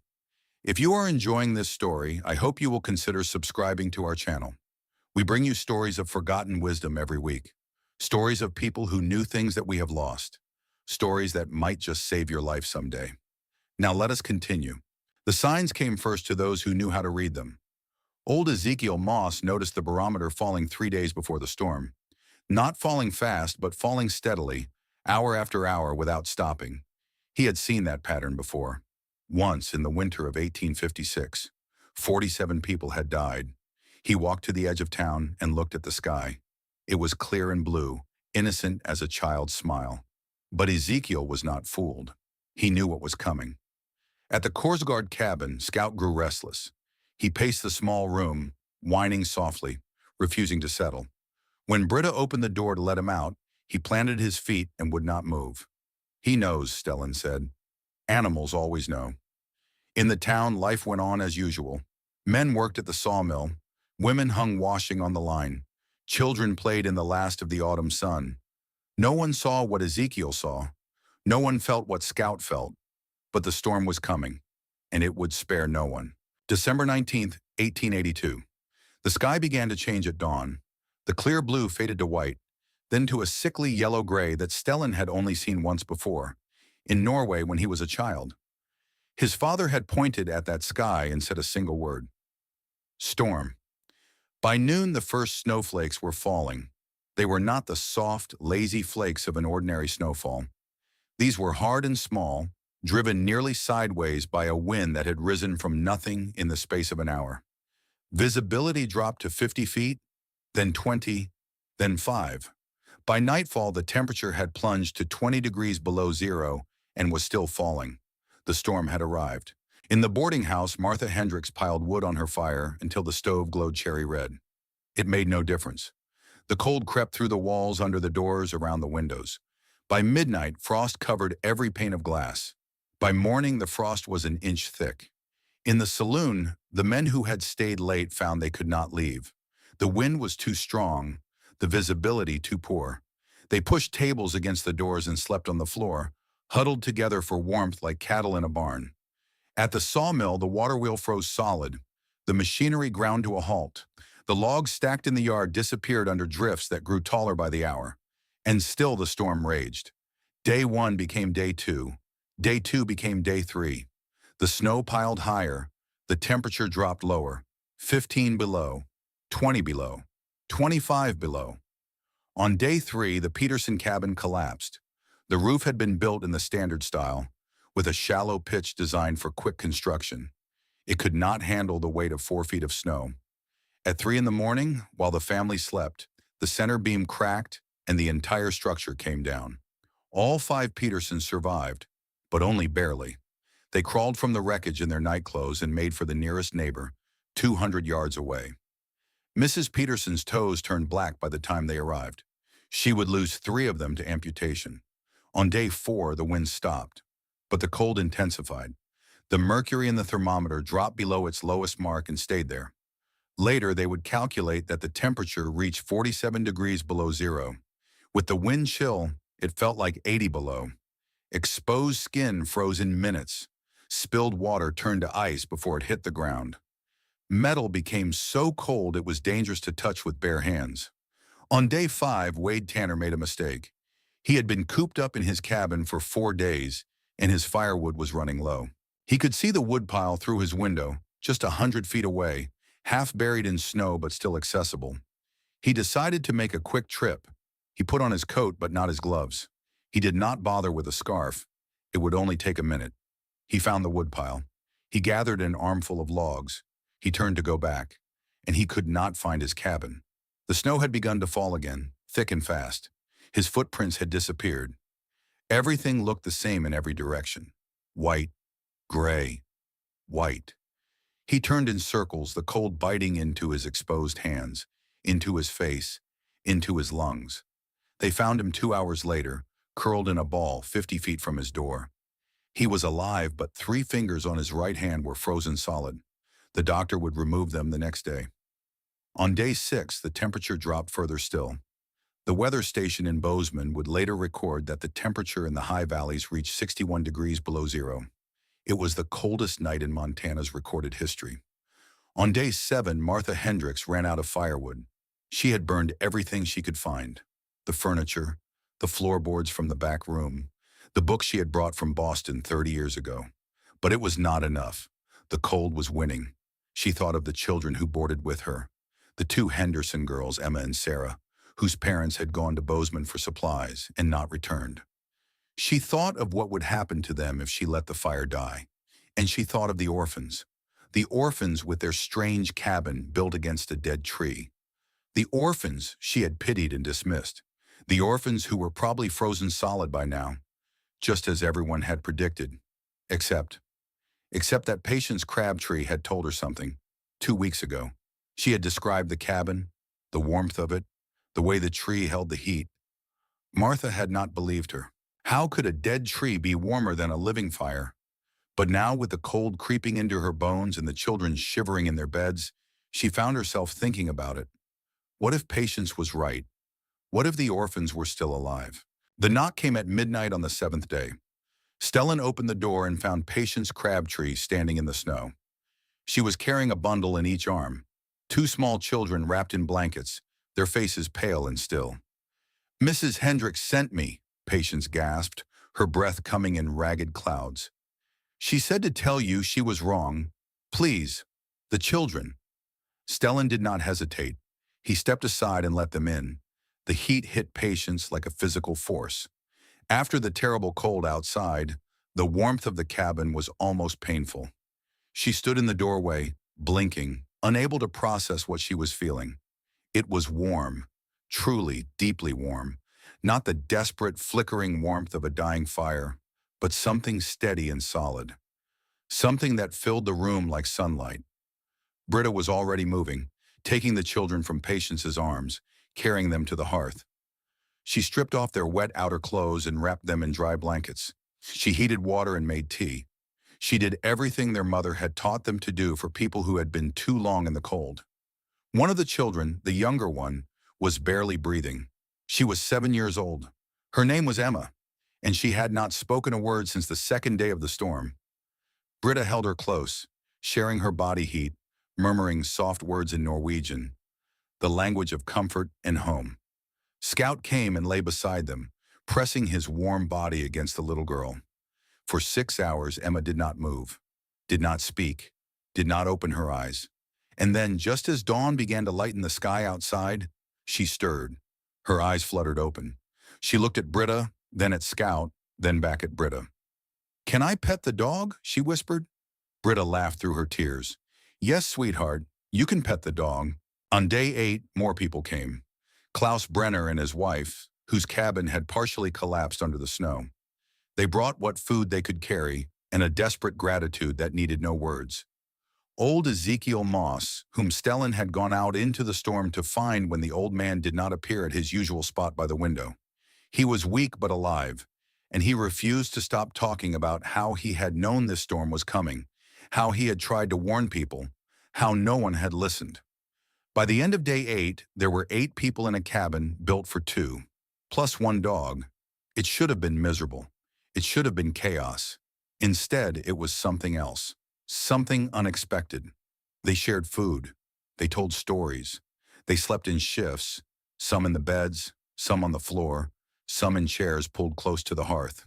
If you are enjoying this story, I hope you will consider subscribing to our channel. We bring you stories of forgotten wisdom every week. Stories of people who knew things that we have lost. Stories that might just save your life someday. Now let us continue. The signs came first to those who knew how to read them. Old Ezekiel Moss noticed the barometer falling 3 days before the storm. Not falling fast, but falling steadily, hour after hour without stopping. He had seen that pattern before. Once, in the winter of 1856, 47 people had died. He walked to the edge of town and looked at the sky. It was clear and blue, innocent as a child's smile. But Ezekiel was not fooled. He knew what was coming. At the Korsgaard cabin, Scout grew restless. He paced the small room, whining softly, refusing to settle. When Britta opened the door to let him out, he planted his feet and would not move. He knows, Stellan said. Animals always know. In the town, life went on as usual. Men worked at the sawmill. Women hung washing on the line. Children played in the last of the autumn sun. No one saw what Ezekiel saw. No one felt what Scout felt. But the storm was coming, and it would spare no one. December 19th, 1882. The sky began to change at dawn. The clear blue faded to white, then to a sickly yellow-gray that Stellan had only seen once before, in Norway when he was a child. His father had pointed at that sky and said a single word. Storm. By noon, the first snowflakes were falling. They were not the soft, lazy flakes of an ordinary snowfall. These were hard and small, driven nearly sideways by a wind that had risen from nothing in the space of an hour. Visibility dropped to 50 feet, then 20, then 5. By nightfall, the temperature had plunged to 20 degrees below zero and was still falling. The storm had arrived. In the boarding house, Martha Hendricks piled wood on her fire until the stove glowed cherry red. It made no difference. The cold crept through the walls, under the doors, around the windows. By midnight, frost covered every pane of glass. By morning, the frost was an inch thick. In the saloon, the men who had stayed late found they could not leave. The wind was too strong, the visibility too poor. They pushed tables against the doors and slept on the floor, huddled together for warmth like cattle in a barn. At the sawmill, the water wheel froze solid. The machinery ground to a halt. The logs stacked in the yard disappeared under drifts that grew taller by the hour. And still the storm raged. Day 1 became day 2. Day 2 became day 3. The snow piled higher. The temperature dropped lower. 15 below. 20 below. 25 below. On day 3, the Peterson cabin collapsed. The roof had been built in the standard style, with a shallow pitch designed for quick construction. It could not handle the weight of 4 feet of snow. At 3 in the morning, while the family slept, the center beam cracked and the entire structure came down. All 5 Petersons survived, but only barely. They crawled from the wreckage in their nightclothes and made for the nearest neighbor, 200 yards away. Mrs. Peterson's toes turned black by the time they arrived. She would lose 3 of them to amputation. On day 4, the wind stopped, but the cold intensified. The mercury in the thermometer dropped below its lowest mark and stayed there. Later, they would calculate that the temperature reached 47 degrees below zero. With the wind chill, it felt like 80 below. Exposed skin froze in minutes. Spilled water turned to ice before it hit the ground. Metal became so cold it was dangerous to touch with bare hands. On day 5, Wade Tanner made a mistake. He had been cooped up in his cabin for 4 days, and his firewood was running low. He could see the woodpile through his window, just 100 feet away, half buried in snow but still accessible. He decided to make a quick trip. He put on his coat but not his gloves. He did not bother with a scarf. It would only take a minute. He found the woodpile. He gathered an armful of logs. He turned to go back, and he could not find his cabin. The snow had begun to fall again, thick and fast. His footprints had disappeared. Everything looked the same in every direction. White, gray, white. He turned in circles, the cold biting into his exposed hands, into his face, into his lungs. They found him 2 hours later, curled in a ball 50 feet from his door. He was alive, but 3 fingers on his right hand were frozen solid. The doctor would remove them the next day. On day 6, the temperature dropped further still. The weather station in Bozeman would later record that the temperature in the high valleys reached 61 degrees below zero. It was the coldest night in Montana's recorded history. On day 7, Martha Hendricks ran out of firewood. She had burned everything she could find. The furniture, the floorboards from the back room, the books she had brought from Boston 30 years ago. But it was not enough. The cold was winning. She thought of the children who boarded with her, the 2 Henderson girls, Emma and Sarah, whose parents had gone to Bozeman for supplies and not returned. She thought of what would happen to them if she let the fire die. And she thought of the orphans with their strange cabin built against a dead tree. The orphans she had pitied and dismissed. The orphans who were probably frozen solid by now, just as everyone had predicted. Except that Patience Crabtree had told her something. 2 weeks ago. She had described the cabin, the warmth of it, the way the tree held the heat. Martha had not believed her. How could a dead tree be warmer than a living fire? But now, with the cold creeping into her bones and the children shivering in their beds, she found herself thinking about it. What if Patience was right? What if the orphans were still alive? The knock came at midnight on the seventh day. Stellan opened the door and found Patience Crabtree standing in the snow. She was carrying a bundle in each arm. Two small children wrapped in blankets, their faces pale and still. "Mrs. Hendricks sent me," Patience gasped, her breath coming in ragged clouds. "She said to tell you she was wrong. Please, the children." Stellan did not hesitate. He stepped aside and let them in. The heat hit Patience like a physical force. After the terrible cold outside, the warmth of the cabin was almost painful. She stood in the doorway, blinking, unable to process what she was feeling. It was warm, truly, deeply warm. Not the desperate, flickering warmth of a dying fire, but something steady and solid. Something that filled the room like sunlight. Britta was already moving, taking the children from Patience's arms, carrying them to the hearth. She stripped off their wet outer clothes and wrapped them in dry blankets. She heated water and made tea. She did everything their mother had taught them to do for people who had been too long in the cold. One of the children, the younger one, was barely breathing. She was 7 years old. Her name was Emma, and she had not spoken a word since the second day of the storm. Britta held her close, sharing her body heat, murmuring soft words in Norwegian, the language of comfort and home. Scout came and lay beside them, pressing his warm body against the little girl. For 6 hours, Emma did not move, did not speak, did not open her eyes. And then, just as dawn began to lighten the sky outside, she stirred. Her eyes fluttered open. She looked at Britta, then at Scout, then back at Britta. "Can I pet the dog?" she whispered. Britta laughed through her tears. "Yes, sweetheart, you can pet the dog." On day 8, more people came. Klaus Brenner and his wife, whose cabin had partially collapsed under the snow. They brought what food they could carry and a desperate gratitude that needed no words. Old Ezekiel Moss, whom Stellan had gone out into the storm to find when the old man did not appear at his usual spot by the window. He was weak but alive, and he refused to stop talking about how he had known this storm was coming, how he had tried to warn people, how no one had listened. By the end of day 8, there were 8 people in a cabin built for 2, plus 1 dog. It should have been miserable. It should have been chaos. Instead, it was something else. Something unexpected. They shared food. They told stories. They slept in shifts, some in the beds, some on the floor, some in chairs pulled close to the hearth.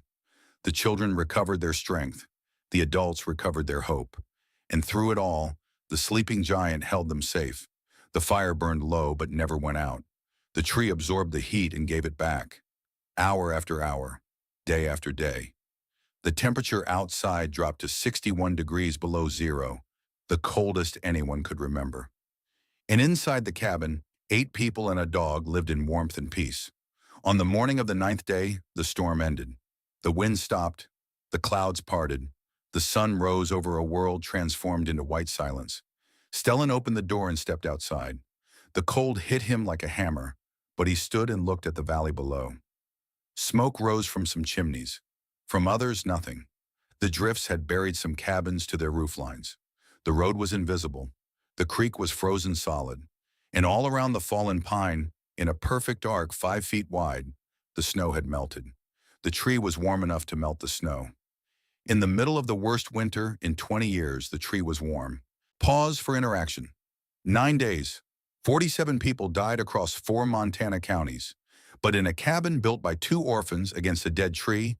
The children recovered their strength. The adults recovered their hope. And through it all, the sleeping giant held them safe. The fire burned low but never went out. The tree absorbed the heat and gave it back. Hour after hour, day after day. The temperature outside dropped to 61 degrees below zero, the coldest anyone could remember. And inside the cabin, 8 people and a dog lived in warmth and peace. On the morning of the 9th day, the storm ended. The wind stopped, the clouds parted, the sun rose over a world transformed into white silence. Stellan opened the door and stepped outside. The cold hit him like a hammer, but he stood and looked at the valley below. Smoke rose from some chimneys. From others, nothing. The drifts had buried some cabins to their rooflines. The road was invisible. The creek was frozen solid. And all around the fallen pine, in a perfect arc 5 feet wide, the snow had melted. The tree was warm enough to melt the snow. In the middle of the worst winter in 20 years, the tree was warm. Pause for interaction. 9 days. 47 people died across 4 Montana counties. But in a cabin built by 2 orphans against a dead tree,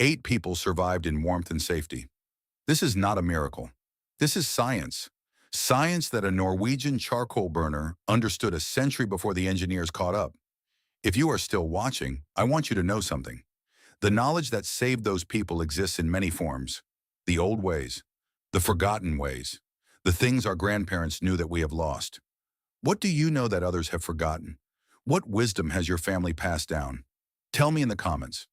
8 people survived in warmth and safety. This is not a miracle. This is science. Science that a Norwegian charcoal burner understood a century before the engineers caught up. If you are still watching, I want you to know something. The knowledge that saved those people exists in many forms. The old ways, the forgotten ways, the things our grandparents knew that we have lost. What do you know that others have forgotten? What wisdom has your family passed down? Tell me in the comments.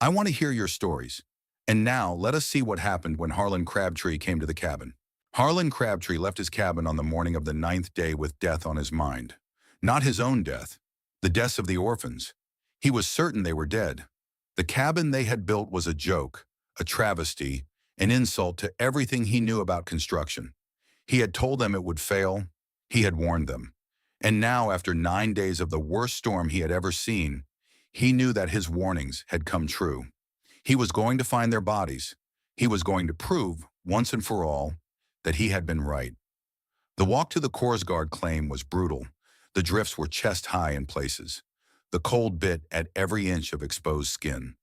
I want to hear your stories. And now, let us see what happened when Harlan Crabtree came to the cabin. Harlan Crabtree left his cabin on the morning of the ninth day with death on his mind. Not his own death, the deaths of the orphans. He was certain they were dead. The cabin they had built was a joke, a travesty, an insult to everything he knew about construction. He had told them it would fail. He had warned them. And now, after 9 days of the worst storm he had ever seen, he knew that his warnings had come true. He was going to find their bodies. He was going to prove, once and for all, that he had been right. The walk to the Korsgaard claim was brutal. The drifts were chest-high in places. The cold bit at every inch of exposed skin.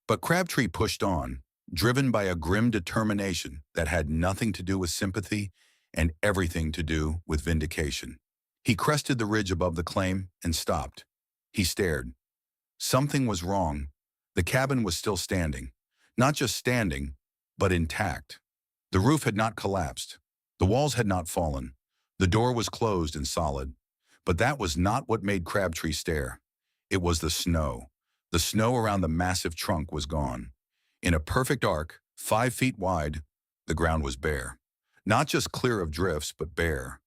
But Crabtree pushed on, driven by a grim determination that had nothing to do with sympathy and everything to do with vindication. He crested the ridge above the claim and stopped. He stared. Something was wrong. The cabin was still standing. Not just standing, but intact. The roof had not collapsed. The walls had not fallen. The door was closed and solid. But that was not what made Crabtree stare. It was the snow. The snow around the massive trunk was gone. In a perfect arc, 5 feet wide, the ground was bare. Not just clear of drifts, but bare.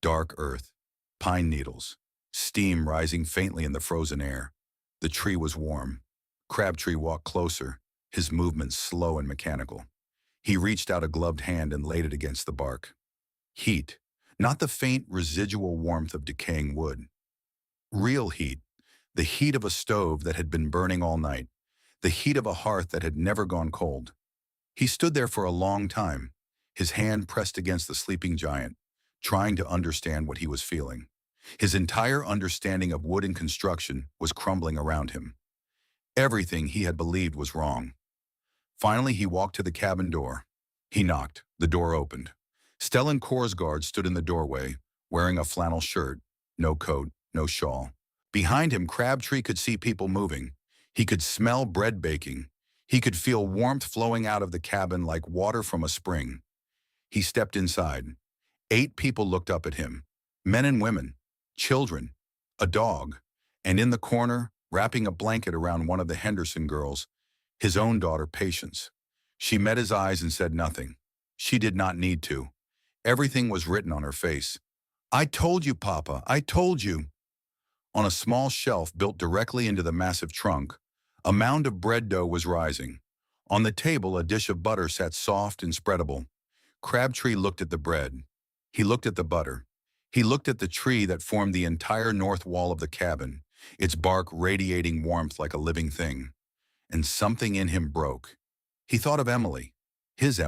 Dark earth, pine needles, steam rising faintly in the frozen air. The tree was warm. Crabtree walked closer, his movements slow and mechanical. He reached out a gloved hand and laid it against the bark. Heat, not the faint residual warmth of decaying wood. Real heat, the heat of a stove that had been burning all night, the heat of a hearth that had never gone cold. He stood there for a long time, his hand pressed against the sleeping giant, trying to understand what he was feeling. His entire understanding of wood and construction was crumbling around him. Everything he had believed was wrong. Finally, he walked to the cabin door. He knocked. The door opened. Stellan Korsgaard stood in the doorway, wearing a flannel shirt, no coat, no shawl. Behind him, Crabtree could see people moving. He could smell bread baking. He could feel warmth flowing out of the cabin like water from a spring. He stepped inside. 8 people looked up at him. Men and women, children, a dog, and in the corner, wrapping a blanket around one of the Henderson girls, his own daughter, Patience. She met his eyes and said nothing. She did not need to. Everything was written on her face. "I told you, Papa, I told you." On a small shelf built directly into the massive trunk, a mound of bread dough was rising. On the table, a dish of butter sat soft and spreadable. Crabtree looked at the bread. He looked at the butter. He looked at the tree that formed the entire north wall of the cabin, its bark radiating warmth like a living thing. And something in him broke. He thought of Emily, his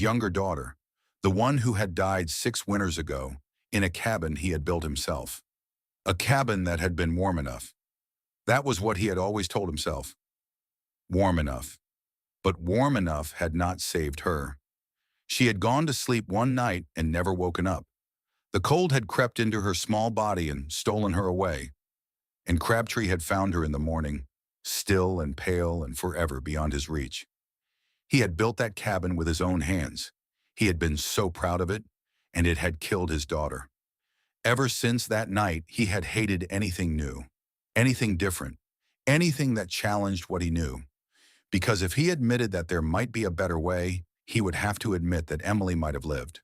younger daughter, the one who had died 6 winters ago in a cabin he had built himself. A cabin that had been warm enough. That was what he had always told himself. Warm enough. But warm enough had not saved her. She had gone to sleep one night and never woken up. The cold had crept into her small body and stolen her away. And Crabtree had found her in the morning, still and pale and forever beyond his reach. He had built that cabin with his own hands. He had been so proud of it, and it had killed his daughter. Ever since that night, he had hated anything new, anything different, anything that challenged what he knew. Because if he admitted that there might be a better way, he would have to admit that Emily might have lived.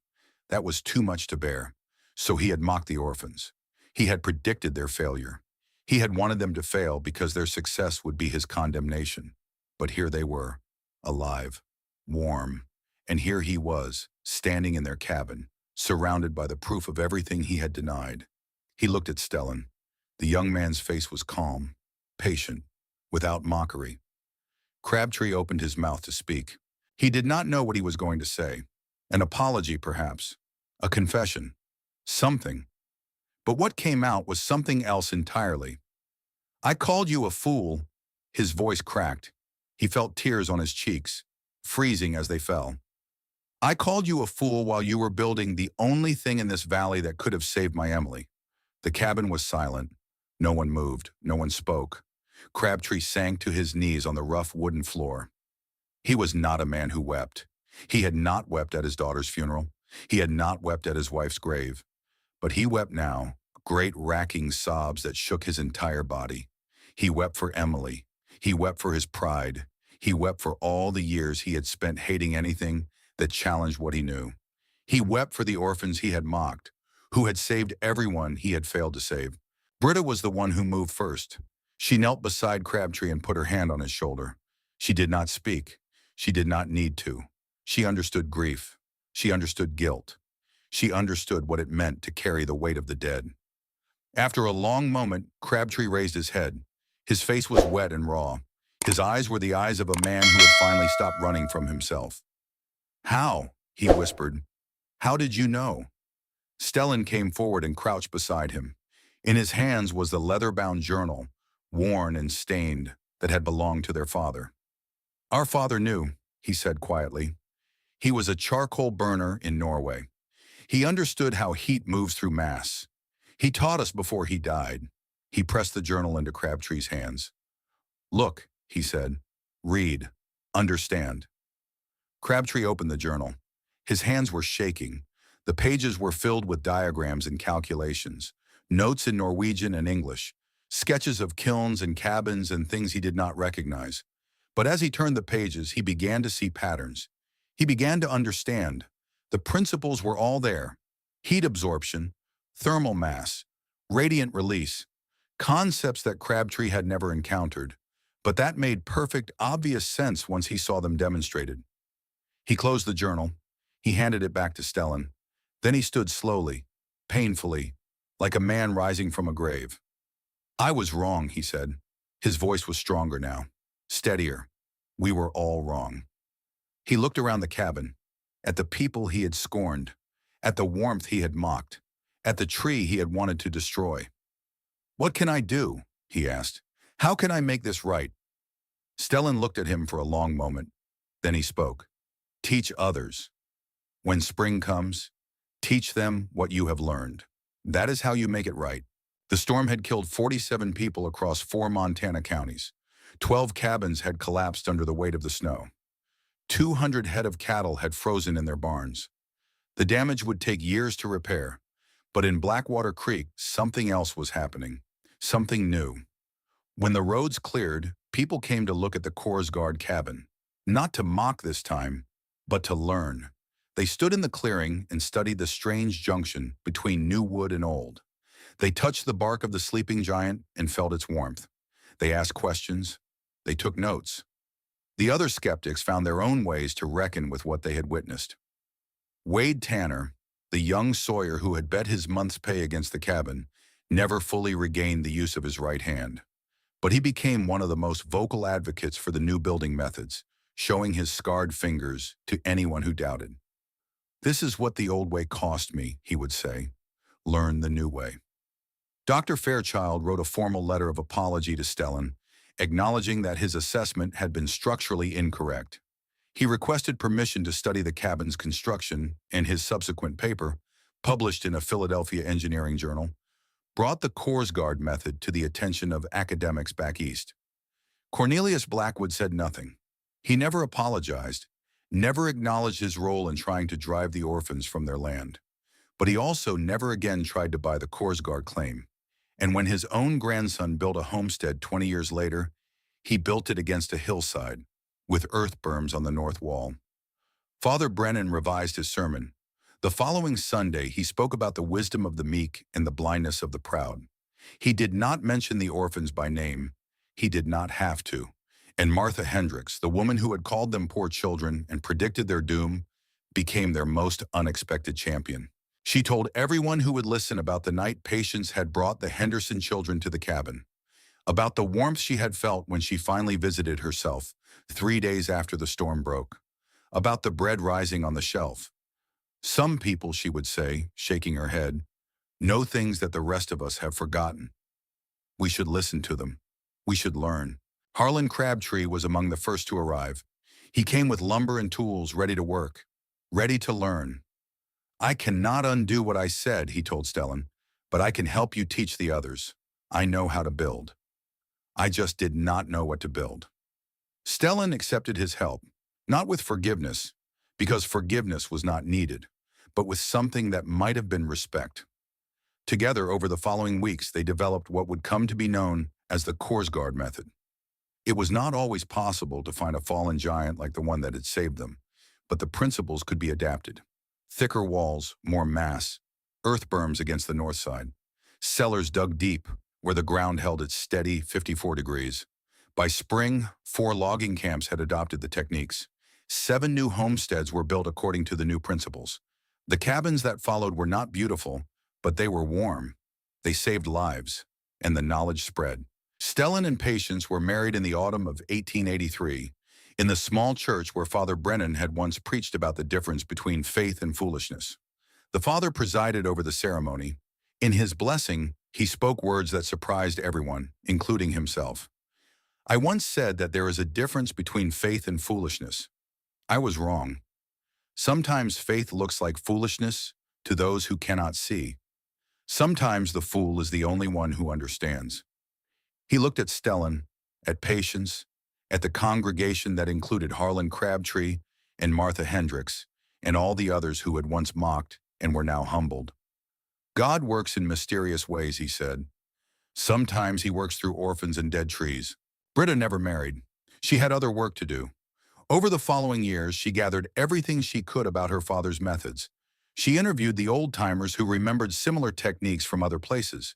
That was too much to bear. So he had mocked the orphans. He had predicted their failure. He had wanted them to fail because their success would be his condemnation. But here they were, alive, warm, and here he was, standing in their cabin, surrounded by the proof of everything he had denied. He looked at Stellan. The young man's face was calm, patient, without mockery. Crabtree opened his mouth to speak. He did not know what he was going to say. An apology, perhaps. A confession. Something. But what came out was something else entirely. "I called you a fool." His voice cracked. He felt tears on his cheeks, freezing as they fell. "I called you a fool while you were building the only thing in this valley that could have saved my Emily." The cabin was silent. No one moved. No one spoke. Crabtree sank to his knees on the rough wooden floor. He was not a man who wept. He had not wept at his daughter's funeral. He had not wept at his wife's grave. But he wept now, great racking sobs that shook his entire body. He wept for Emily. He wept for his pride. He wept for all the years he had spent hating anything that challenged what he knew. He wept for the orphans he had mocked, who had saved everyone he had failed to save. Britta was the one who moved first. She knelt beside Crabtree and put her hand on his shoulder. She did not speak. She did not need to. She understood grief. She understood guilt. She understood what it meant to carry the weight of the dead. After a long moment, Crabtree raised his head. His face was wet and raw. His eyes were the eyes of a man who had finally stopped running from himself. "How?" he whispered. "How did you know?" Stellan came forward and crouched beside him. In his hands was the leather-bound journal, worn and stained, that had belonged to their father. "Our father knew," he said quietly. "He was a charcoal burner in Norway. He understood how heat moves through mass. He taught us before he died." He pressed the journal into Crabtree's hands. "Look," he said. "Read. Understand." Crabtree opened the journal. His hands were shaking. The pages were filled with diagrams and calculations, notes in Norwegian and English, sketches of kilns and cabins and things he did not recognize. But as he turned the pages, he began to see patterns. He began to understand. The principles were all there: heat absorption, thermal mass, radiant release, concepts that Crabtree had never encountered. But that made perfect, obvious sense once he saw them demonstrated. He closed the journal. He handed it back to Stellan. Then he stood slowly, painfully, like a man rising from a grave. "I was wrong," he said. His voice was stronger now, steadier. "We were all wrong." He looked around the cabin, at the people he had scorned, at the warmth he had mocked, at the tree he had wanted to destroy. "What can I do?" he asked. "How can I make this right?" Stellan looked at him for a long moment. Then he spoke. "Teach others. When spring comes, teach them what you have learned. That is how you make it right." The storm had killed 47 people across 4 Montana counties. 12 cabins had collapsed under the weight of the snow. 200 head of cattle had frozen in their barns. The damage would take years to repair, but in Blackwater Creek, something else was happening, something new. When the roads cleared, people came to look at the Corps Guard cabin, not to mock this time, but to learn. They stood in the clearing and studied the strange junction between new wood and old. They touched the bark of the sleeping giant and felt its warmth. They asked questions. They took notes. The other skeptics found their own ways to reckon with what they had witnessed. Wade Tanner, the young sawyer who had bet his month's pay against the cabin, never fully regained the use of his right hand. But he became one of the most vocal advocates for the new building methods, showing his scarred fingers to anyone who doubted. "This is what the old way cost me," he would say. "Learn the new way." Dr. Fairchild wrote a formal letter of apology to Stellan, acknowledging that his assessment had been structurally incorrect. He requested permission to study the cabin's construction, and his subsequent paper, published in a Philadelphia engineering journal, brought the Corps Guard method to the attention of academics back east. Cornelius Blackwood said nothing. He never apologized, never acknowledged his role in trying to drive the orphans from their land. But he also never again tried to buy the Corps Guard claim. And when his own grandson built a homestead 20 years later, he built it against a hillside, with earth berms on the north wall. Father Brennan revised his sermon. The following Sunday, he spoke about the wisdom of the meek and the blindness of the proud. He did not mention the orphans by name. He did not have to. And Martha Hendricks, the woman who had called them poor children and predicted their doom, became their most unexpected champion. She told everyone who would listen about the night Patience had brought the Henderson children to the cabin, about the warmth she had felt when she finally visited herself 3 days after the storm broke, about the bread rising on the shelf. "Some people," she would say, shaking her head, "know things that the rest of us have forgotten. We should listen to them. We should learn." Harlan Crabtree was among the first to arrive. He came with lumber and tools ready to work, ready to learn. "I cannot undo what I said," he told Stellan, "but I can help you teach the others. I know how to build. I just did not know what to build." Stellan accepted his help, not with forgiveness, because forgiveness was not needed, but with something that might have been respect. Together, over the following weeks, they developed what would come to be known as the Corps Guard method. It was not always possible to find a fallen giant like the one that had saved them, but the principles could be adapted. Thicker walls, more mass. Earth berms against the north side. Cellars dug deep, where the ground held its steady 54 degrees. By spring, 4 logging camps had adopted the techniques. 7 new homesteads were built according to the new principles. The cabins that followed were not beautiful, but they were warm. They saved lives, and the knowledge spread. Stellan and Patience were married in the autumn of 1883, in the small church where Father Brennan had once preached about the difference between faith and foolishness. The father presided over the ceremony. In his blessing, he spoke words that surprised everyone, including himself. I once said that there is a difference between faith and foolishness. I was wrong. Sometimes faith looks like foolishness to those who cannot see. Sometimes the fool is the only one who understands. He looked at Stellan, at Patience, at the congregation that included Harlan Crabtree and Martha Hendricks, and all the others who had once mocked and were now humbled. God works in mysterious ways, he said. Sometimes he works through orphans and dead trees. Britta never married. She had other work to do. Over the following years, she gathered everything she could about her father's methods. She interviewed the old-timers who remembered similar techniques from other places.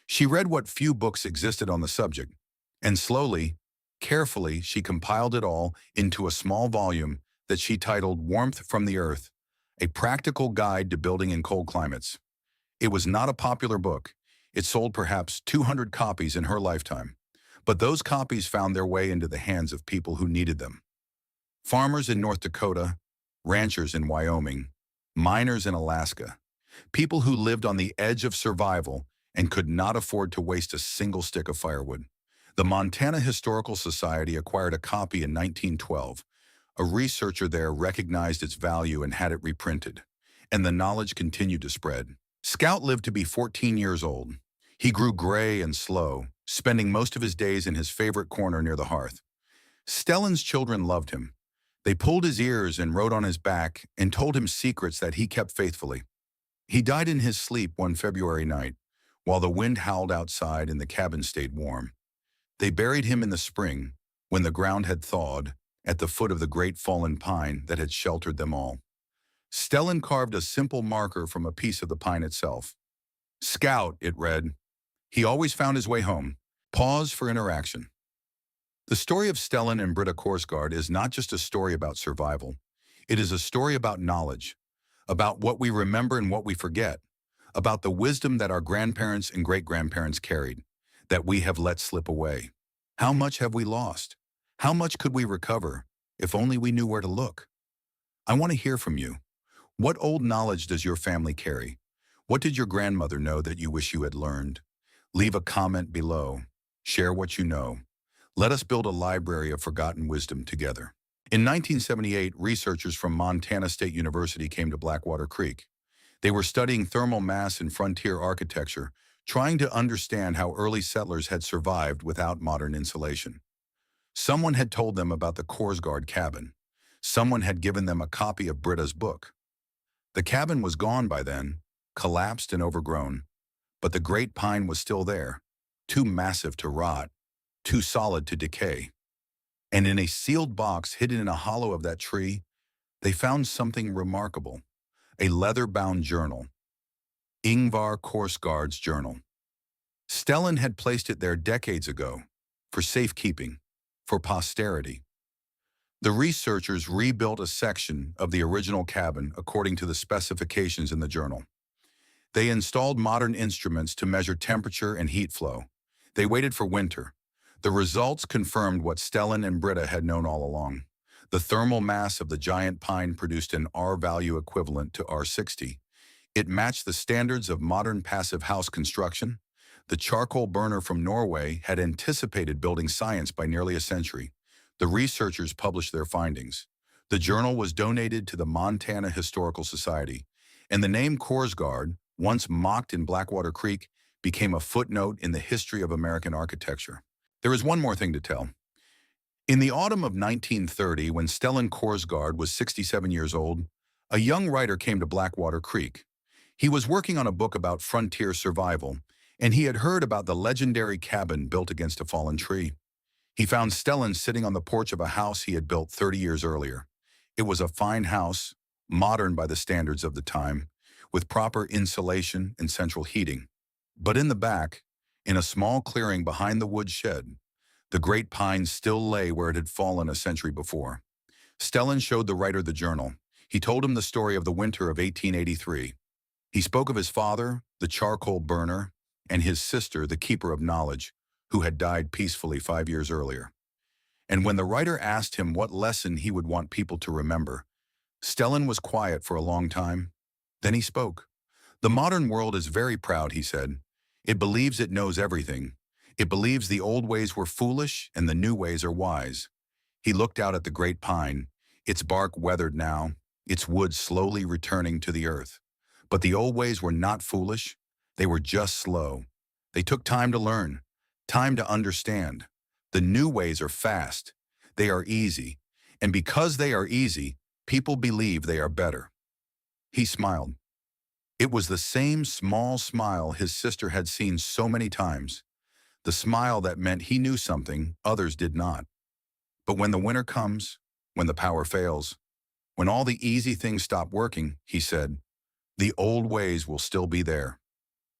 She read what few books existed on the subject, and slowly, carefully, she compiled it all into a small volume that she titled Warmth from the Earth, a practical guide to building in cold climates. It was not a popular book. It sold perhaps 200 copies in her lifetime, but those copies found their way into the hands of people who needed them. Farmers in North Dakota, ranchers in Wyoming, miners in Alaska, people who lived on the edge of survival and could not afford to waste a single stick of firewood. The Montana Historical Society acquired a copy in 1912. A researcher there recognized its value and had it reprinted, and the knowledge continued to spread. Scout lived to be 14 years old. He grew gray and slow, spending most of his days in his favorite corner near the hearth. Stellan's children loved him. They pulled his ears and rode on his back and told him secrets that he kept faithfully. He died in his sleep one February night, while the wind howled outside and the cabin stayed warm. They buried him in the spring, when the ground had thawed, at the foot of the great fallen pine that had sheltered them all. Stellan carved a simple marker from a piece of the pine itself. Scout, it read. He always found his way home. Pause for interaction. The story of Stellan and Britta Korsgaard is not just a story about survival. It is a story about knowledge, about what we remember and what we forget, about the wisdom that our grandparents and great-grandparents carried, that we have let slip away. How much have we lost? How much could we recover, if only we knew where to look? I want to hear from you. What old knowledge does your family carry? What did your grandmother know that you wish you had learned? Leave a comment below. Share what you know. Let us build a library of forgotten wisdom together. In 1978, researchers from Montana State University came to Blackwater Creek. They were studying thermal mass and frontier architecture, trying to understand how early settlers had survived without modern insulation. Someone had told them about the Korsgaard cabin. Someone had given them a copy of Britta's book. The cabin was gone by then, collapsed and overgrown, but the great pine was still there, too massive to rot, too solid to decay. And in a sealed box hidden in a hollow of that tree, they found something remarkable, a leather-bound journal. Ingvar Korsgaard's journal. Stellan had placed it there decades ago, for safekeeping, for posterity. The researchers rebuilt a section of the original cabin according to the specifications in the journal. They installed modern instruments to measure temperature and heat flow. They waited for winter. The results confirmed what Stellan and Britta had known all along. The thermal mass of the giant pine produced an R value equivalent to R60. It matched the standards of modern passive house construction. The charcoal burner from Norway had anticipated building science by nearly a century. The researchers published their findings. The journal was donated to the Montana Historical Society, and the name Korsgaard, once mocked in Blackwater Creek, became a footnote in the history of American architecture. There is one more thing to tell. In the autumn of 1930, when Stellan Korsgaard was 67 years old, a young writer came to Blackwater Creek. He was working on a book about frontier survival, and he had heard about the legendary cabin built against a fallen tree. He found Stellan sitting on the porch of a house he had built 30 years earlier. It was a fine house, modern by the standards of the time, with proper insulation and central heating. But in the back, in a small clearing behind the wood shed, the great pine still lay where it had fallen a century before. Stellan showed the writer the journal. He told him the story of the winter of 1883. He spoke of his father, the charcoal burner, and his sister, the keeper of knowledge, who had died peacefully 5 years earlier. And when the writer asked him what lesson he would want people to remember, Stellan was quiet for a long time. Then he spoke. "The modern world is very proud," he said. "It believes it knows everything. It believes the old ways were foolish and the new ways are wise." He looked out at the great pine, its bark weathered now, its wood slowly returning to the earth. But the old ways were not foolish. They were just slow. They took time to learn, time to understand. The new ways are fast. They are easy. And because they are easy, people believe they are better. He smiled. It was the same small smile his sister had seen so many times. The smile that meant he knew something others did not. But when the winter comes, when the power fails, when all the easy things stop working, he said, the old ways will still be there,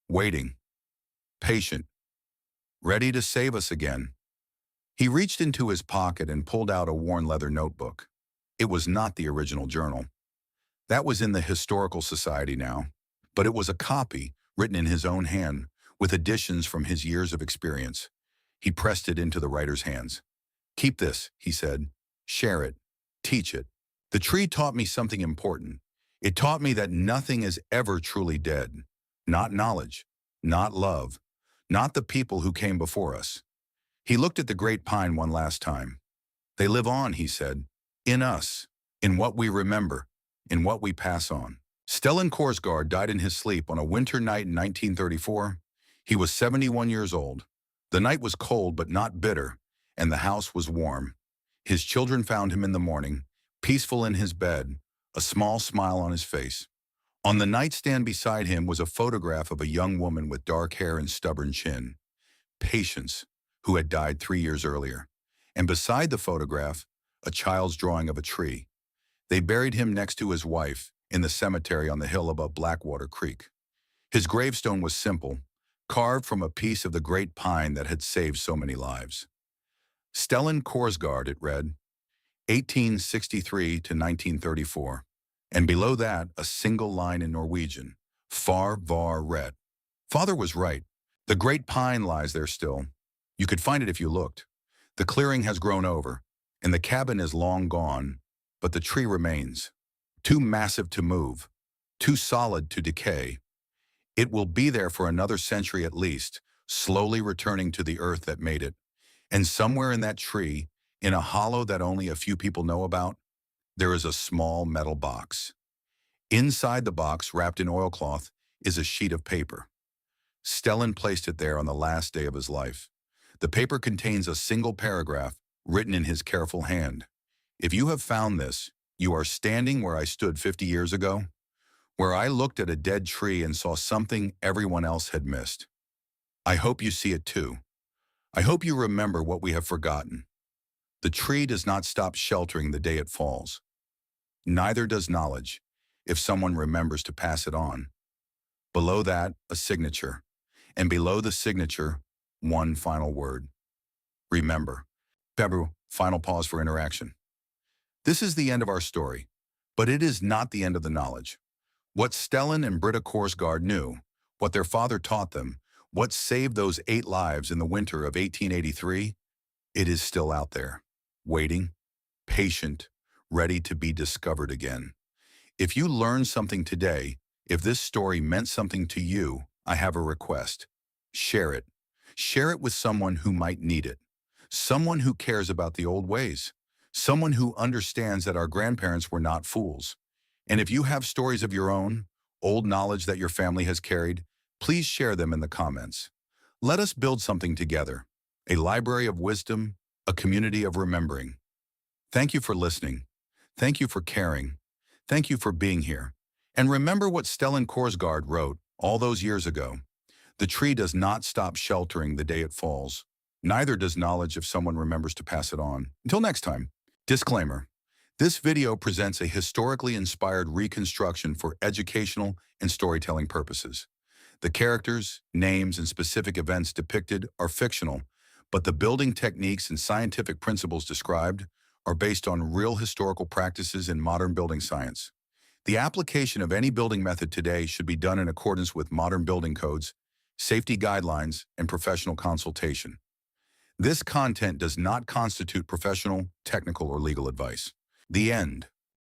waiting, patient, ready to save us again. He reached into his pocket and pulled out a worn leather notebook. It was not the original journal. That was in the Historical Society now, but it was a copy written in his own hand with additions from his years of experience. He pressed it into the writer's hands. "Keep this," he said. "Share it. Teach it. The tree taught me something important. It taught me that nothing is ever truly dead. Not knowledge, not love, not the people who came before us." He looked at the great pine one last time. "They live on," he said, "in us, in what we remember, in what we pass on." Stellan Korsgaard died in his sleep on a winter night in 1934. He was 71 years old. The night was cold but not bitter, and the house was warm. His children found him in the morning, peaceful in his bed, a small smile on his face. On the nightstand beside him was a photograph of a young woman with dark hair and stubborn chin, Patience, who had died 3 years earlier. And beside the photograph, a child's drawing of a tree. They buried him next to his wife in the cemetery on the hill above Blackwater Creek. His gravestone was simple, carved from a piece of the great pine that had saved so many lives. Stellan Korsgaard, it read, 1863 to 1934, and below that a single line in Norwegian, Far var ret. Father was right. The great pine lies there still. You could find it if you looked. The clearing has grown over, and the cabin is long gone, but the tree remains. Too massive to move, too solid to decay. It will be there for another century at least, slowly returning to the earth that made it. And somewhere in that tree, in a hollow that only a few people know about, there is a small metal box. Inside the box, wrapped in oilcloth, is a sheet of paper. Stellan placed it there on the last day of his life. The paper contains a single paragraph written in his careful hand. "If you have found this, you are standing where I stood 50 years ago, where I looked at a dead tree and saw something everyone else had missed. I hope you see it too. I hope you remember what we have forgotten. The tree does not stop sheltering the day it falls. Neither does knowledge, if someone remembers to pass it on." Below that, a signature. And below the signature, one final word. Remember. February, final pause for interaction. This is the end of our story, but it is not the end of the knowledge. What Stellan and Britta Korsgaard knew, what their father taught them, what saved those 8 lives in the winter of 1883, it is still out there, waiting, patient, ready to be discovered again. If you learned something today, if this story meant something to you, I have a request. Share it. Share it with someone who might need it. Someone who cares about the old ways. Someone who understands that our grandparents were not fools. And if you have stories of your own, old knowledge that your family has carried, please share them in the comments. Let us build something together. A library of wisdom, a community of remembering. Thank you for listening. Thank you for caring. Thank you for being here. And remember what Stellan Korsgaard wrote all those years ago. The tree does not stop sheltering the day it falls. Neither does knowledge if someone remembers to pass it on. Until next time. Disclaimer. This video presents a historically inspired reconstruction for educational and storytelling purposes. The characters, names, and specific events depicted are fictional, but the building techniques and scientific principles described are based on real historical practices in modern building science. The application of any building method today should be done in accordance with modern building codes, safety guidelines, and professional consultation. This content does not constitute professional, technical, or legal advice. The end.